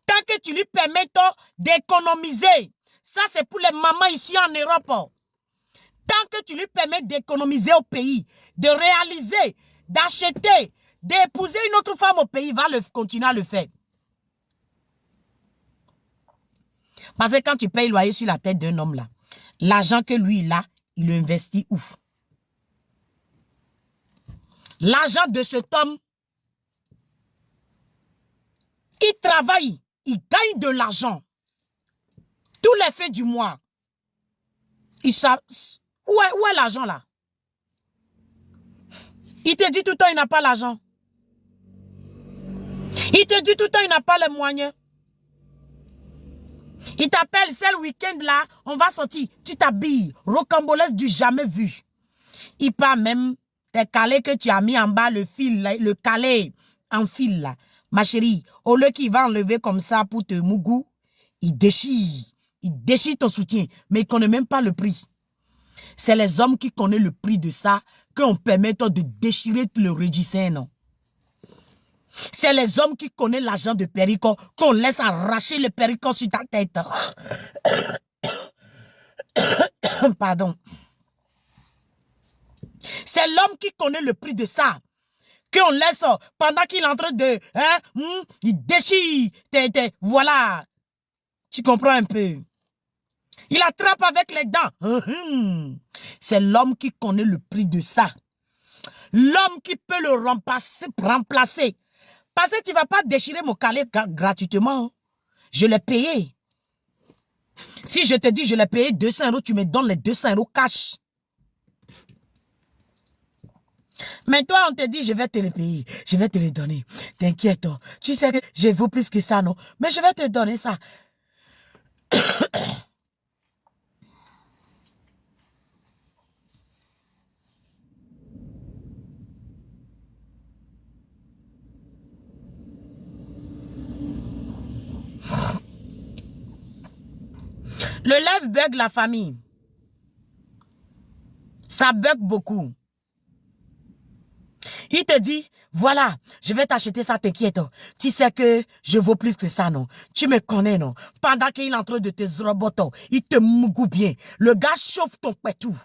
tant que tu lui permets d'économiser, ça c'est pour les mamans ici en Europe. Tant que tu lui permets d'économiser au pays, de réaliser, d'acheter, d'épouser une autre femme au pays, il va continuer à le faire. Parce que quand tu payes le loyer sur la tête d'un homme là, l'argent que lui il a, il le investit où? L'argent de cet homme, il travaille, il gagne de l'argent. Tous les faits du mois. Il savent, où est l'argent là? Il te dit tout le temps il n'a pas l'argent. Il te dit tout le temps il n'a pas les moyens. Il t'appelle, c'est le week-end là, on va sortir. Tu t'habilles, rocambolesque du jamais vu. Il part même tes calés que tu as mis en bas, le fil, le calé en fil là. Ma chérie, au lieu qu'il va enlever comme ça pour te mougou, il déchire ton soutien, mais il ne connaît même pas le prix. C'est les hommes qui connaissent le prix de ça qu'on permet de déchirer le régicin, non? C'est les hommes qui connaissent l'argent de Péricot qu'on laisse arracher le Péricot sur ta tête. Pardon. C'est l'homme qui connaît le prix de ça. Qu'on laisse pendant qu'il est en train de... il déchire. Voilà. Tu comprends un peu. Il attrape avec les dents. C'est l'homme qui connaît le prix de ça. L'homme qui peut le remplacer. Parce que tu ne vas pas déchirer mon calais gratuitement. Je l'ai payé. Si je te dis je l'ai payé 200 €, tu me donnes les 200 € cash. Mais toi, on te dit, je vais te le payer. Je vais te le donner. T'inquiète. Tu sais que je vaux plus que ça, non? Mais je vais te donner ça. Le lève bug la famille. Ça bug beaucoup. Il te dit, voilà, je vais t'acheter ça, t'inquiète. Tu sais que je vaux plus que ça, non? Tu me connais, non? Pendant qu'il est en train de te zroboter, il te mougoue bien. Le gars chauffe ton pétou.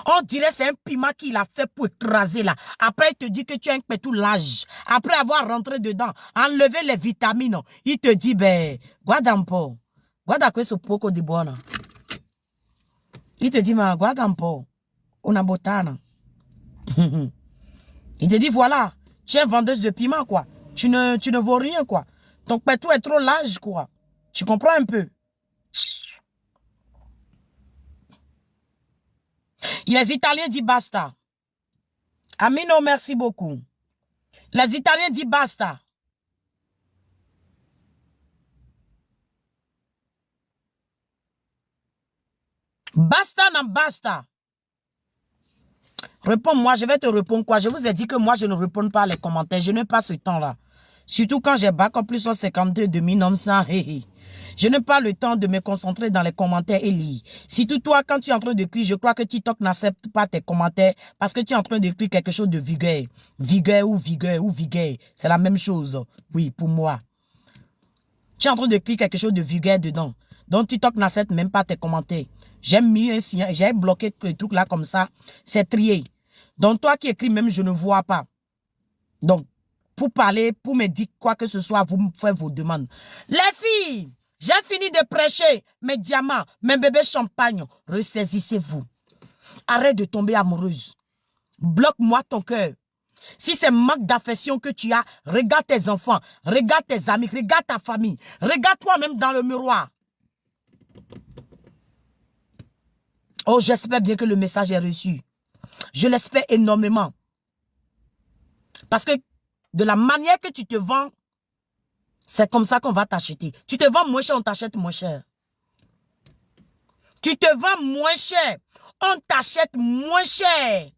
On dirait c'est un piment qu'il a fait pour écraser là. Après, il te dit que tu as un pétou large. Après avoir rentré dedans, enlevé les vitamines, il te dit, ben, guarda un po'. Guarda questo poco di buono. Il te dit, ma guarda un po'. Una botana. Il te dit, voilà, tu es vendeuse de piment, quoi. Tu ne vaux rien, quoi. Ton pétou est trop large, quoi. Tu comprends un peu? Les Italiens disent basta. Amino, merci beaucoup. Les Italiens disent basta. Basta, non, basta. Réponds-moi, je vais te répondre quoi? Je vous ai dit que moi, je ne réponds pas les commentaires. Je n'ai pas ce temps-là. Surtout quand j'ai bac en plus 152 de 1900. Je n'ai pas le temps de me concentrer dans les commentaires et lire. Surtout toi, quand tu es en train d'écrire, je crois que TikTok n'accepte pas tes commentaires parce que tu es en train d'écrire quelque chose de vulgaire. Vulgaire ou vigueur ou vulgaire. C'est la même chose. Oui, pour moi. Tu es en train d'écrire quelque chose de vulgaire dedans. Donc TikTok n'accepte même pas tes commentaires. J'ai mis un signal, j'ai bloqué le truc là comme ça. C'est trié. Donc toi qui écris même, je ne vois pas. Donc, pour parler, pour me dire quoi que ce soit, vous me faites vos demandes. Les filles, j'ai fini de prêcher mes diamants, mes bébés champagne. Ressaisissez-vous. Arrête de tomber amoureuse. Bloque-moi ton cœur. Si c'est manque d'affection que tu as, regarde tes enfants, regarde tes amis, regarde ta famille, regarde toi-même dans le miroir. Oh, j'espère bien que le message est reçu. Je l'espère énormément. Parce que de la manière que tu te vends, c'est comme ça qu'on va t'acheter. Tu te vends moins cher, on t'achète moins cher. Tu te vends moins cher, on t'achète moins cher.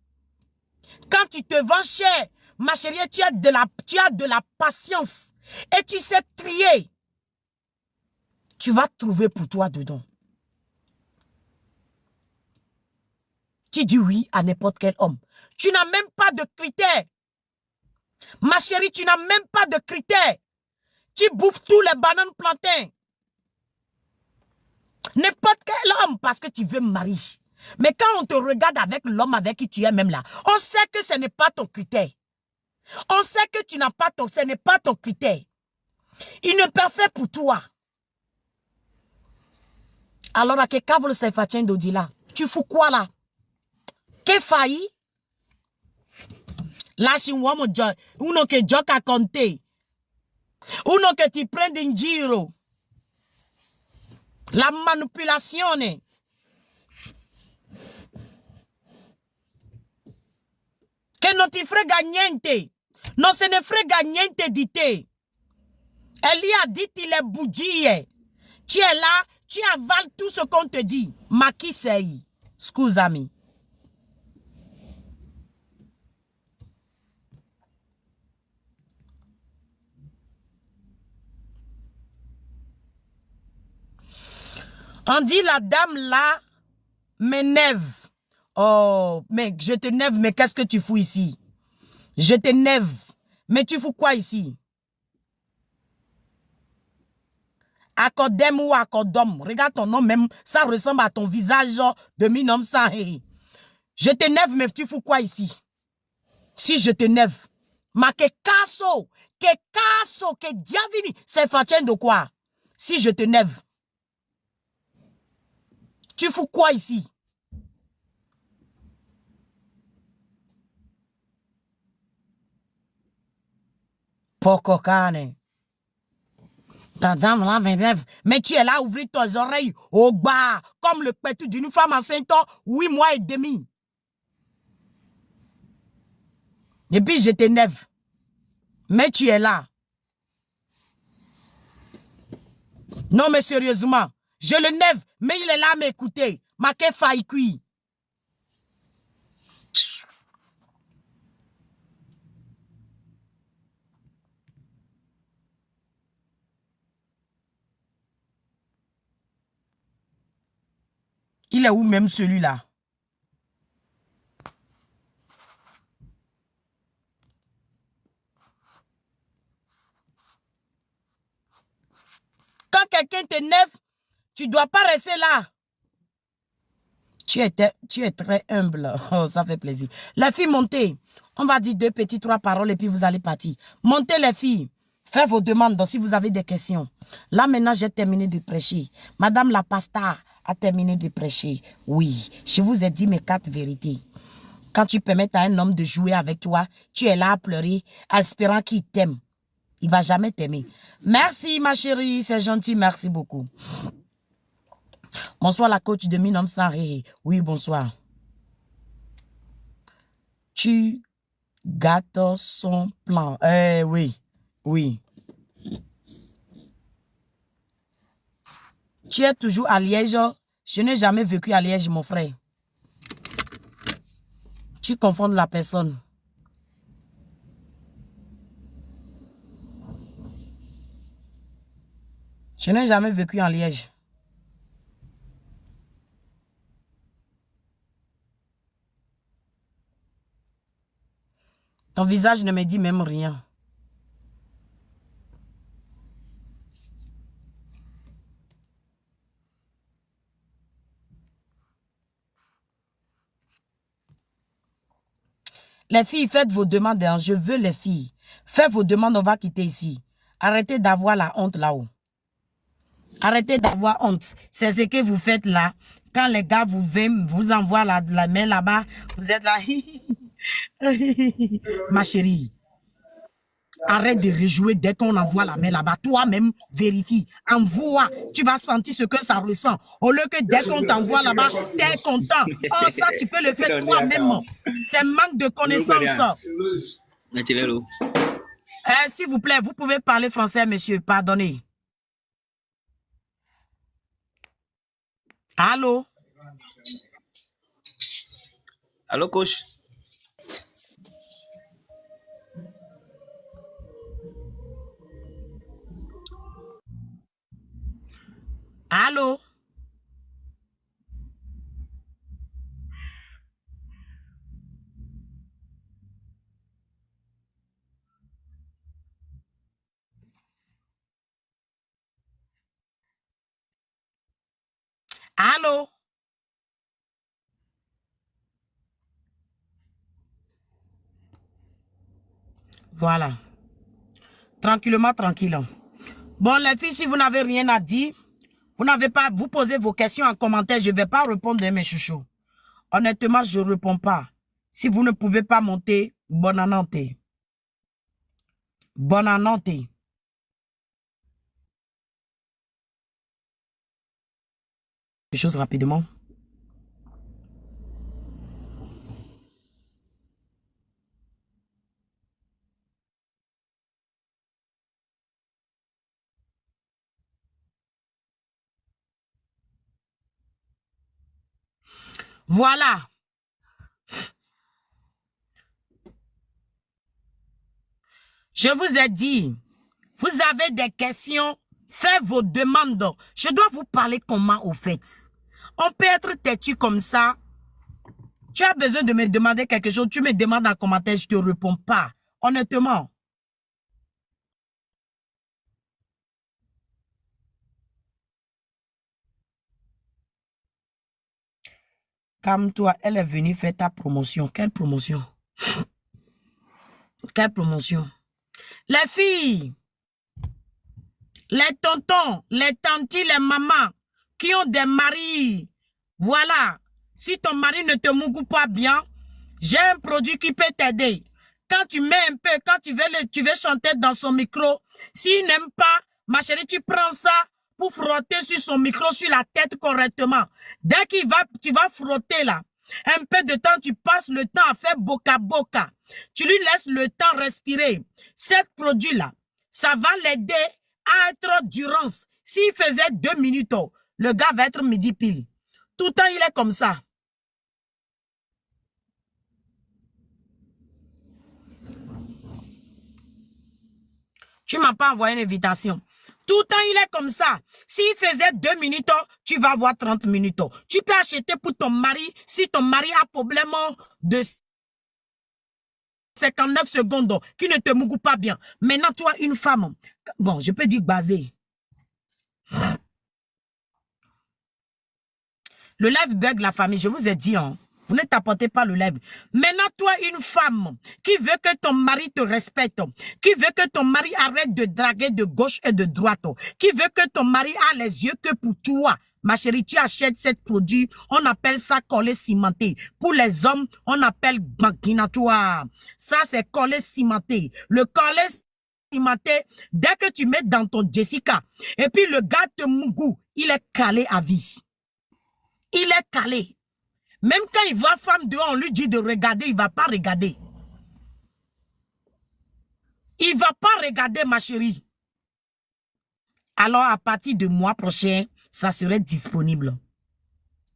Quand tu te vends cher, ma chérie, tu as de la patience. Et tu sais trier. Tu vas trouver pour toi dedans. Tu dis oui à n'importe quel homme. Tu n'as même pas de critères. Ma chérie, tu n'as même pas de critères. Tu bouffes tous les bananes plantains. N'importe quel homme parce que tu veux me marier. Mais quand on te regarde avec l'homme avec qui tu es même là, on sait que ce n'est pas ton critère. On sait que tu n'as pas ce n'est pas ton critère. Il ne peut faire pour toi. Alors, à quel cas vous le savez là? Tu fous quoi là? Que failli? Là, si on uno que gioca con te. Uno que ti prende in giro. La manipolazione. Che non ti frega niente. Non se ne frega niente di te. Elle lui a dit il est bougie. Tu es là, tu avales tout ce qu'on te dit. Ma qui sei? Scusami. On dit la dame là m'énerve. Oh, mec, je t'énerve, mais qu'est-ce que tu fous ici? Je t'énerve, mais tu fous quoi ici? Accordem ou accordom. Regarde ton nom même, ça ressemble à ton visage de 1900. Je t'énerve, mais tu fous quoi ici? Si je t'énerve, ma que casso, que diavini, c'est fatien de quoi? Si je t'énerve, tu fous quoi ici? Poco cane. Ta dame là, 29. Mais tu es là, ouvrir tes oreilles au bas, comme le pétu d'une femme enceinte, 8 mois et demi. Et puis je t'énerve. Mais tu es là. Non, mais sérieusement, je le nerve, mais il est là à m'écouter. Ma que faille cuit. Il est où même celui-là? Quand quelqu'un t'énerve, tu ne dois pas rester là. Tu es très humble. Oh, ça fait plaisir. Les filles, montez. On va dire 2 petites, 3 paroles et puis vous allez partir. Montez les filles. Faites vos demandes donc, si vous avez des questions. Là, maintenant, j'ai terminé de prêcher. Madame la pasteur a terminé de prêcher. Oui, je vous ai dit mes 4 vérités. Quand tu permets à un homme de jouer avec toi, tu es là à pleurer, espérant qu'il t'aime. Il ne va jamais t'aimer. Merci, ma chérie. C'est gentil. Merci beaucoup. Bonsoir, la coach de Minom Sanré. Oui, bonsoir. Tu gâtes son plan. Oui. Oui. Tu es toujours à Liège. Je n'ai jamais vécu à Liège, mon frère. Tu confonds la personne. Je n'ai jamais vécu en Liège. Ton visage ne me dit même rien. Les filles, faites vos demandes. Hein. Je veux les filles. Faites vos demandes, on va quitter ici. Arrêtez d'avoir la honte là-haut. Arrêtez d'avoir honte. C'est ce que vous faites là. Quand les gars vous envoient la main là-bas, vous êtes là. Ma chérie, arrête de rejouer dès qu'on envoie la main là-bas. Toi-même, vérifie. Envoie. Tu vas sentir ce que ça ressent. Au lieu que dès qu'on t'envoie là-bas, tu es content. Oh, ça, tu peux le faire toi-même. C'est manque de connaissance. S'il vous plaît, vous pouvez parler français, monsieur. Pardonnez. Allô? Allô, coach? Allô? Allô? Voilà. Tranquillement, tranquille. Bon, les filles, si vous n'avez rien à dire, vous posez vos questions en commentaire. Je ne vais pas répondre, mes chouchous. Honnêtement, je ne réponds pas. Si vous ne pouvez pas monter, bonne année. Bonne année. Quelque chose rapidement. Voilà. Je vous ai dit, vous avez des questions, Faites vos demandes. Je dois vous parler comment au fait. On peut être têtu comme ça. Tu as besoin de me demander quelque chose, tu me demandes en commentaire, je ne te réponds pas. Honnêtement. Calme-toi, elle est venue faire ta promotion. Quelle promotion? Quelle promotion? Les filles, les tontons, les tantis, les mamans qui ont des maris, voilà. Si ton mari ne te mougoue pas bien, j'ai un produit qui peut t'aider. Quand tu mets un peu, quand tu veux chanter dans son micro, s'il n'aime pas, ma chérie, tu prends ça pour frotter sur son micro, sur la tête correctement. Dès qu'il va, tu vas frotter là. Un peu de temps, tu passes le temps à faire boca boca. Tu lui laisses le temps respirer. Cet produit-là, ça va l'aider à être durance. S'il faisait 2 minutes, le gars va être midi pile. Tout le temps, il est comme ça. Tu ne m'as pas envoyé une invitation. Tout le temps, il est comme ça. S'il faisait 2 minutes, tu vas avoir 30 minutes. Tu peux acheter pour ton mari, si ton mari a problème de 59 secondes, qui ne te mougoue pas bien. Maintenant, tu as une femme. Bon, je peux dire basé. Le live bug, la famille, je vous ai dit, hein. Vous ne t'apportez pas le live. Maintenant, toi, une femme qui veut que ton mari te respecte, qui veut que ton mari arrête de draguer de gauche et de droite, qui veut que ton mari a les yeux que pour toi, ma chérie, tu achètes ce produit, on appelle ça collet cimenté. Pour les hommes, on appelle banquinatoire. Ça, c'est collet cimenté. Le collet cimenté, dès que tu mets dans ton Jessica, et puis le gars te mougou, il est calé à vie. Il est calé. Même quand il voit femme dehors, on lui dit de regarder, il ne va pas regarder. Il ne va pas regarder, ma chérie. Alors, à partir du mois prochain, ça serait disponible.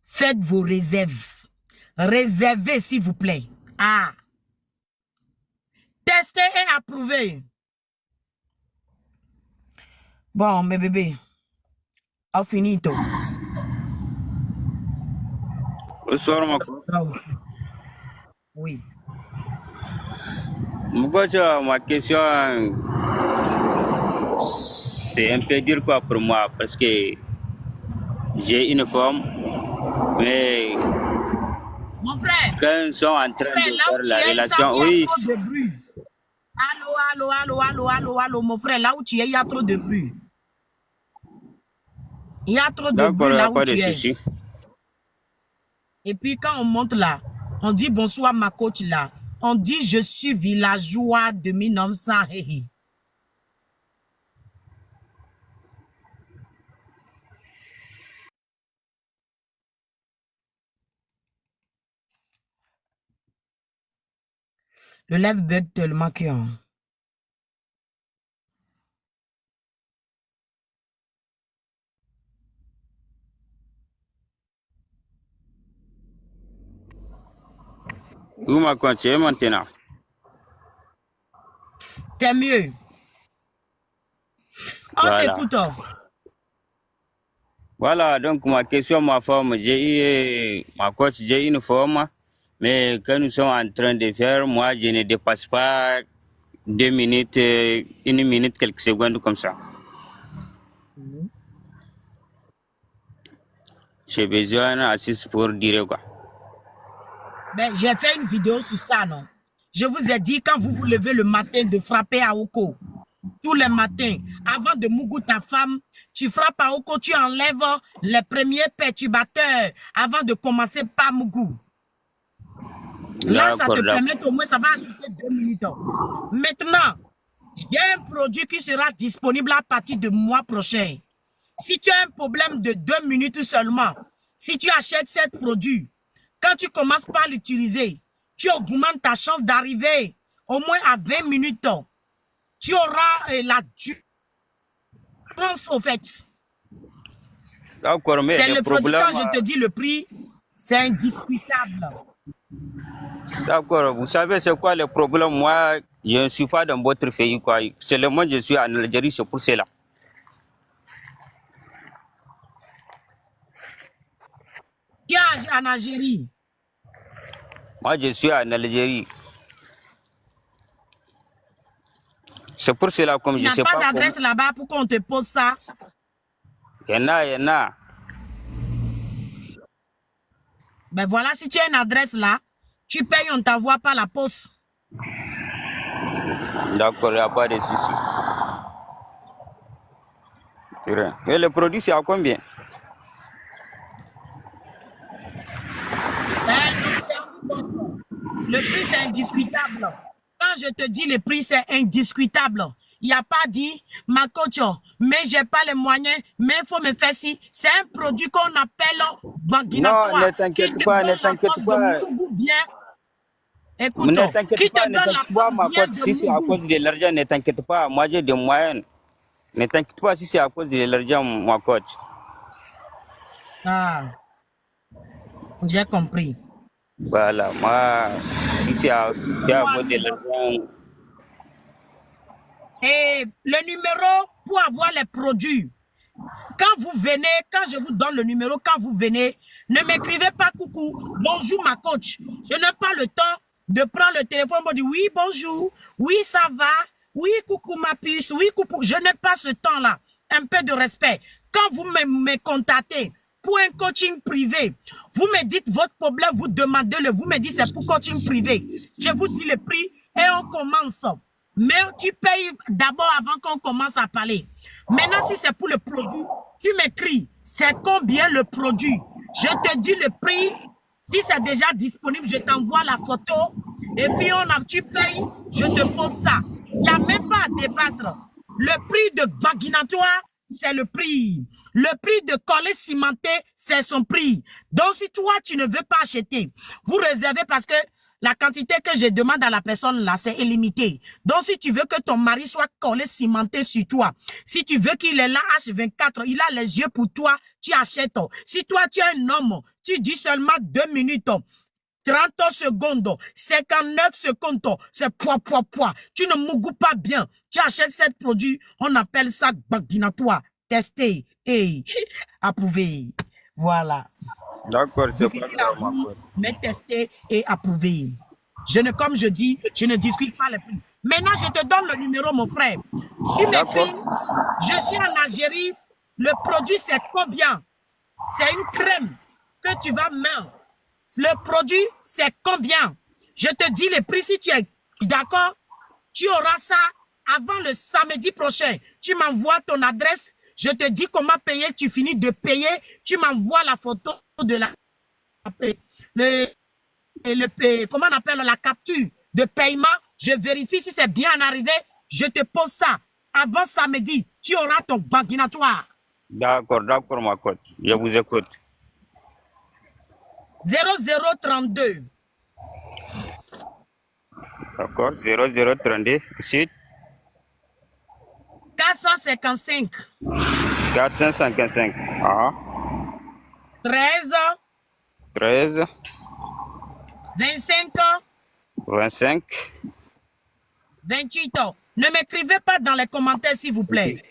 Faites vos réserves. Réservez, s'il vous plaît. Ah. Testez et approuvez. Bon, mes bébés. Au finito. Bonsoir, ma co. Oui. Ma question, c'est un peu dur quoi pour moi parce que j'ai une femme, mais Mon frère. quand ils sont en train de faire la relation, oui. Allô, mon frère, là où tu es, il y a trop de bruit. Il y a trop de bruit là où tu es. Et puis quand on monte là, on dit bonsoir ma coach là. On dit je suis villageois de 1900. Le live bug tellement que... Vous m'avez continué maintenant. C'est mieux. On t'écoute. Voilà, donc ma question, ma femme, j'ai eu ma coach, j'ai une femme, mais quand nous sommes en train de faire, moi, je ne dépasse pas 2 minutes, 1 minute, quelques secondes comme ça. J'ai besoin d'assist pour dire quoi. Ben, j'ai fait une vidéo sur ça, non? Je vous ai dit, quand vous vous levez le matin, de frapper à Oko. Tous les matins, avant de mougou ta femme, tu frappes à Oko, tu enlèves les premiers perturbateurs avant de commencer par mougou. Là, ça te permet au moins, ça va ajouter 2 minutes. Maintenant, j'ai un produit qui sera disponible à partir du mois prochain. Si tu as un problème de 2 minutes seulement, si tu achètes ce produit, quand tu commences par l'utiliser, tu augmentes ta chance d'arriver au moins à 20 minutes. Tu auras la durance au fait. D'accord, mais c'est le problème... produit, quand je te dis le prix, c'est indiscutable. D'accord, vous savez c'est quoi le problème? Moi, je ne suis pas dans votre pays, quoi. Seulement, je suis en Algérie, c'est pour cela. Tu es en Algérie. Moi, je suis en Algérie. C'est pour cela, comme Tu je n'as sais pas pas d'adresse là-bas pour qu'on te pose ça. il y en a. Ben voilà, si tu as une adresse là, tu payes, on t'envoie par la poste. D'accord, il n'y a pas de souci. Et le produit, c'est à combien? Le prix, c'est indiscutable. Quand je te dis le prix, c'est indiscutable. Il n'y a pas dit, ma coach, mais j'ai pas les moyens, mais il faut me faire ci. C'est un produit qu'on appelle banguinatoire. Non, ne t'inquiète pas, ne t'inquiète pas. Écoute, Ne t'inquiète qui te pas, donne ne la t'inquiète pas, force ma bien coach. de Si c'est à cause de l'argent, ne t'inquiète pas. Moi, j'ai des moyens. Ne t'inquiète pas si c'est à cause de l'argent, ma coach. Ah, j'ai compris. Voilà, moi, si c'est à cause de l'argent. Et le numéro pour avoir les produits. Quand vous venez, quand je vous donne le numéro, quand vous venez, ne m'écrivez pas coucou, bonjour ma coach. Je n'ai pas le temps de prendre le téléphone pour dire oui, bonjour, oui, ça va, oui, coucou ma puce, oui, coucou. Je n'ai pas ce temps-là. Un peu de respect. Quand vous me contactez pour un coaching privé, vous me dites votre problème, vous demandez-le, vous me dites c'est pour coaching privé. Je vous dis le prix et on commence. Mais tu payes d'abord avant qu'on commence à parler. Maintenant, si c'est pour le produit, tu m'écris, c'est combien le produit? Je te dis le prix. Si c'est déjà disponible, je t'envoie la photo. Et puis, tu payes, je te pose ça. Il n'y a même pas à débattre. Le prix de baguinatoire, c'est le prix. Le prix de collet cimenté, c'est son prix. Donc, si toi, tu ne veux pas acheter, vous réservez parce que la quantité que je demande à la personne là, c'est illimité. Donc, si tu veux que ton mari soit collé, cimenté sur toi, si tu veux qu'il est là H24, il a les yeux pour toi, tu achètes. Si toi, tu es un homme, tu dis seulement 2 minutes, 30 secondes, 59 secondes, c'est poids. Tu ne mougous pas bien. Tu achètes ce produit, on appelle ça baguinatoire. Testé et approuvé. Voilà. D'accord, c'est pas grave, ma coach. Mais testé et approuvé. Comme je dis, je ne discute pas les prix. Maintenant, je te donne le numéro, mon frère. Tu m'écris, je suis en Algérie, le produit c'est combien? C'est une crème que tu vas mettre. Le produit c'est combien? Je te dis le prix si tu es d'accord. Tu auras ça avant le samedi prochain. Tu m'envoies ton adresse. Je te dis comment payer. Tu finis de payer. Tu m'envoies la photo de la comment on appelle la capture de paiement. Je vérifie si c'est bien arrivé. Je te pose ça. Avant samedi, tu auras ton baguinatoire. D'accord, ma coach. Je vous écoute. 0032. D'accord, 0032. Suite. 455. 455. Ah. 13. 13. 25. 25. 28 ans. Ne m'écrivez pas dans les commentaires, s'il vous plaît.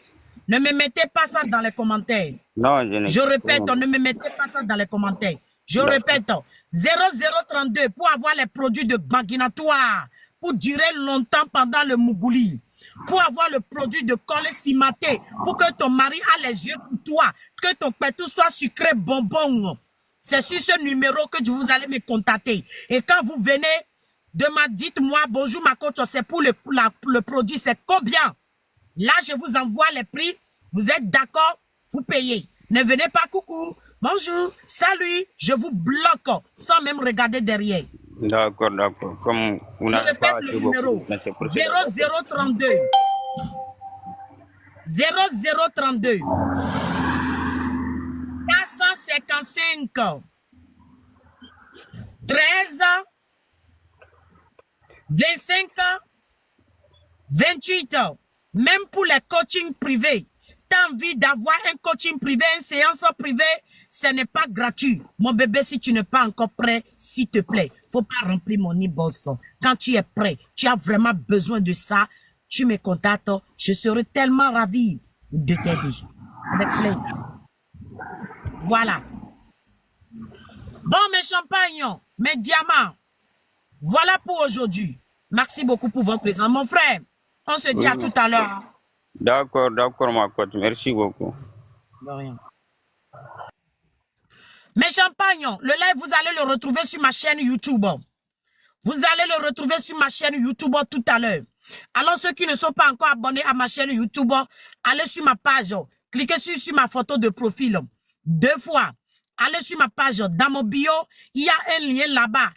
Ne me mettez pas ça dans les commentaires. Non, je répète, ne me mettez pas ça dans les commentaires. Je répète, 0032 pour avoir les produits de baguinatoire, pour durer longtemps pendant le mougouli, pour avoir le produit de collet cimenté, pour que ton mari a les yeux pour toi, que ton pétou soit sucré bonbon. C'est sur ce numéro que vous allez me contacter. Et quand vous venez, dites-moi, bonjour ma coach, c'est pour le produit, c'est combien? Là, je vous envoie les prix. Vous êtes d'accord? Vous payez. Ne venez pas, coucou, bonjour, salut. Je vous bloque sans même regarder derrière. D'accord. Comme on je répète le numéro. 0032. 0032. 455. 13. 25. 28. Même pour les coachings privés. Tu as envie d'avoir un coaching privé, une séance privée, ce n'est pas gratuit. Mon bébé, si tu n'es pas encore prêt, s'il te plaît, faut pas remplir mon e-boss. Quand tu es prêt, tu as vraiment besoin de ça, tu me contactes. Je serai tellement ravie de t'aider. Avec plaisir. Voilà. Bon, mes champagnes, mes diamants, voilà pour aujourd'hui. Merci beaucoup pour votre présence. Mon frère, on se dit Oui, à tout à l'heure. d'accord, ma coach. Merci beaucoup. De rien. Mes champagnes, le live, vous allez le retrouver sur ma chaîne YouTube. Vous allez le retrouver sur ma chaîne YouTube tout à l'heure. Alors, ceux qui ne sont pas encore abonnés à ma chaîne YouTube, allez sur ma page. Cliquez sur ma photo de profil. 2 fois. Allez sur ma page. Dans mon bio, il y a un lien là-bas.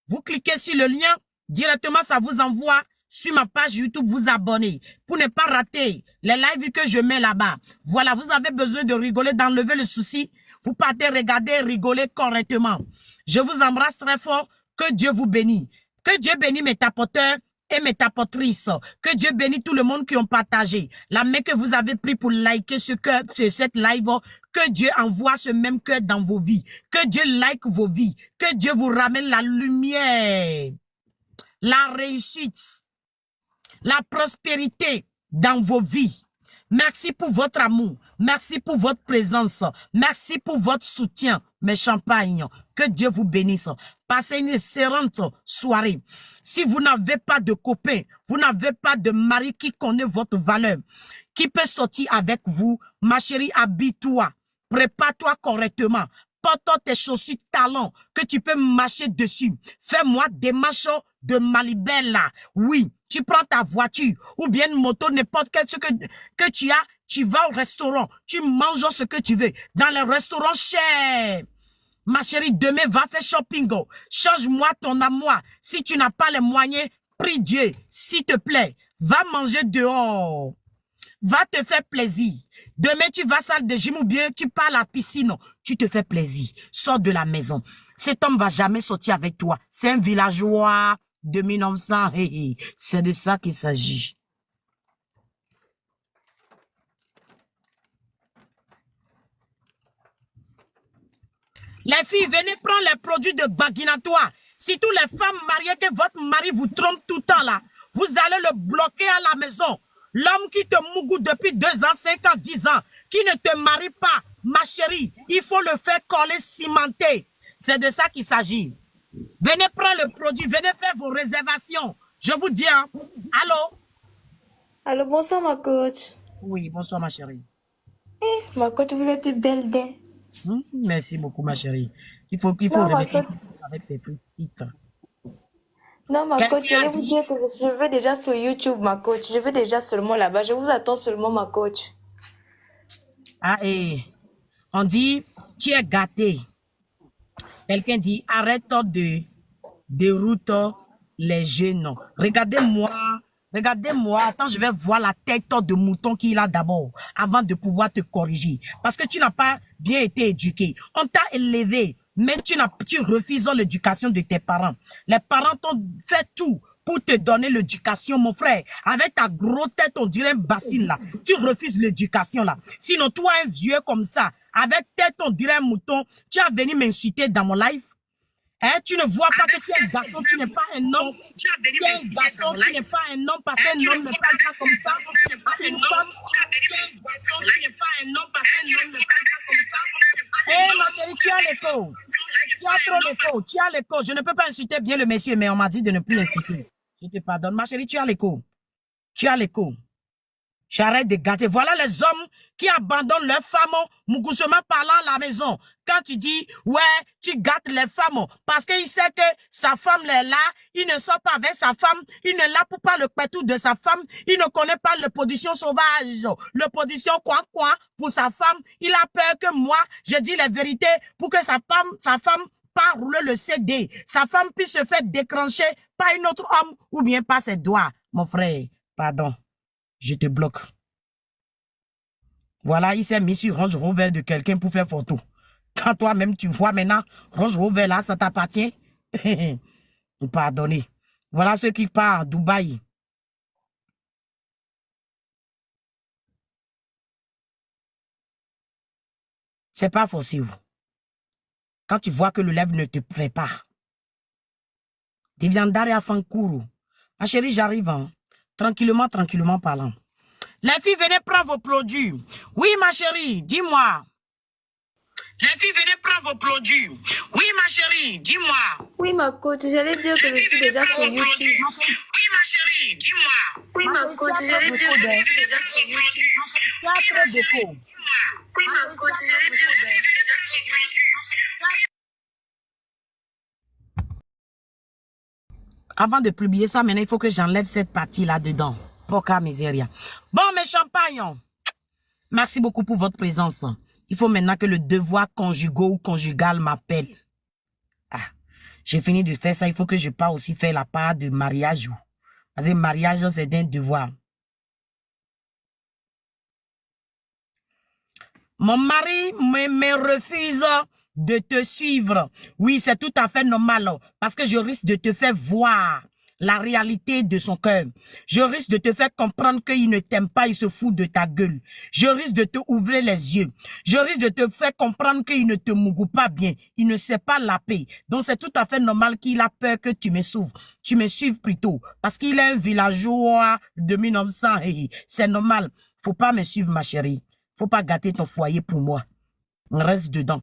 Vous cliquez sur le lien. Directement, ça vous envoie sur ma page YouTube. Vous abonner. Pour ne pas rater les lives que je mets là-bas. Voilà, vous avez besoin de rigoler, d'enlever le souci. Vous partez regarder, rigoler correctement. Je vous embrasse très fort. Que Dieu vous bénisse. Que Dieu bénisse mes tapoteurs et mes tapotrices. Que Dieu bénisse tout le monde qui ont partagé. La main que vous avez pris pour liker cette live, que Dieu envoie ce même cœur dans vos vies. Que Dieu like vos vies. Que Dieu vous ramène la lumière, la réussite, la prospérité dans vos vies. Merci pour votre amour. Merci pour votre présence. Merci pour votre soutien, mes champagnes. Que Dieu vous bénisse. Passez une excellente soirée. Si vous n'avez pas de copain, vous n'avez pas de mari qui connaît votre valeur, qui peut sortir avec vous, ma chérie, habille-toi. Prépare-toi correctement. Porte tes chaussures talons que tu peux marcher dessus. Fais-moi des marches de Malibella. Oui, tu prends ta voiture ou bien une moto, n'importe quel ce que tu as, tu vas au restaurant, tu manges ce que tu veux. Dans les restaurants chers. Ma chérie, demain, va faire shopping. Change-moi ton amour. Si tu n'as pas les moyens, prie Dieu, s'il te plaît, va manger dehors. Va te faire plaisir. Demain, tu vas à la salle de gym ou bien tu pars à la piscine. Tu te fais plaisir. Sors de la maison. Cet homme va jamais sortir avec toi. C'est un villageois de 1900. C'est de ça qu'il s'agit. Les filles, venez prendre les produits de Baguinatoire. Si tous les femmes mariées que votre mari vous trompe tout le temps là, vous allez le bloquer à la maison. L'homme qui te mougoute depuis 2 ans, 5 ans, 10 ans, qui ne te marie pas, ma chérie, il faut le faire coller, cimenter. C'est de ça qu'il s'agit. Venez prendre le produit, venez faire vos réservations. Je vous dis, hein. Allô? Allô, bonsoir ma coach. Oui, bonsoir ma chérie. Ma coach, vous êtes belle d'un. Merci beaucoup ma chérie. Il faut Non, ma remettre coach. avec ses petites. Non, ma coach, Quelqu'un a j'allais vous dit, dire que je veux déjà sur YouTube, ma coach. Je veux déjà seulement là-bas. Je vous attends seulement, ma coach. ah, et on dit, tu es gâté. Quelqu'un dit, arrête de route les jeunes. Regardez-moi. Attends, je vais voir la tête de mouton qu'il a d'abord, avant de pouvoir te corriger. Parce que tu n'as pas bien été éduqué. On t'a élevé, mais tu refuses l'éducation de tes parents. Les parents t'ont fait tout pour te donner l'éducation, mon frère. Avec ta grosse tête, on dirait un bassine là. Tu refuses l'éducation là. Sinon, toi, un vieux comme ça, avec tête, on dirait un mouton, tu as venu m'insulter dans mon live. Hein, tu ne vois pas que tu es un garçon, tu n'es pas un homme. Tu es un garçon, tu n'es pas un homme parce qu'un homme ne parle pas comme ça. À une femme, tu es un garçon, tu n'es pas un homme parce qu'un homme ne parle pas comme ça. Eh, ma chérie, tu as l'écho. Tu as trop d'écho. Tu as l'écho. Je ne peux pas insulter bien le monsieur, mais on m'a dit de ne plus l'insulter. Je te pardonne. Ma chérie, tu as l'écho. Tu as l'écho. J'arrête de gâter. Voilà les hommes qui abandonnent leurs femmes, mougoussement parlant à la maison. Quand tu dis, ouais, tu gâtes les femmes, parce qu'il sait que sa femme est là, il ne sort pas avec sa femme, il ne l'a pas le pétou de sa femme, il ne connaît pas le position sauvage, le position quoi pour sa femme. Il a peur que moi, je dis la vérité pour que sa femme pas rouler le CD. Sa femme puisse se faire déclencher par un autre homme ou bien par ses doigts. Mon frère, pardon. Je te bloque. Voilà, il s'est mis sur Range Rover de quelqu'un pour faire photo. Quand toi-même tu vois maintenant, Range Rover là, ça t'appartient. Pardonnez. Voilà ceux qui partent à Dubaï. C'est pas possible. Quand tu vois que le lèvre ne te prépare. Deviandare à Fankuru. Ma chérie, j'arrive, hein. Tranquillement parlant. Les filles, venez prendre vos produits. Oui, ma chérie, dis-moi. Les filles, venez prendre vos produits. Oui, ma chérie, dis-moi. Oui, ma coach, j'allais dire que je suis déjà sur YouTube. Oui, ma chérie, dis-moi. Oui, ma coach, j'allais dire que je suis déjà sur YouTube. Tu as trop d'écho. Oui, ma coach, j'allais dire que je suis déjà sur YouTube. Avant de publier ça, maintenant, il faut que j'enlève cette partie là-dedans. Poca miseria. Bon, mes champagnes, merci beaucoup pour votre présence. Il faut maintenant que le devoir conjugal ou conjugal m'appelle. Ah, j'ai fini de faire ça. Il faut que je parte aussi faire la part de mariage. Parce que mariage, c'est un devoir. Mon mari me refuse de te suivre. Oui, c'est tout à fait normal parce que je risque de te faire voir la réalité de son cœur. Je risque de te faire comprendre qu'il ne t'aime pas, il se fout de ta gueule. Je risque de te ouvrir les yeux. Je risque de te faire comprendre qu'il ne te mougoue pas bien. Il ne sait pas la paix. Donc c'est tout à fait normal qu'il a peur que tu me suives. Tu me suives plutôt parce qu'il est un villageois de 1900. C'est normal. Faut pas me suivre, ma chérie. Faut pas gâter ton foyer pour moi. On reste dedans.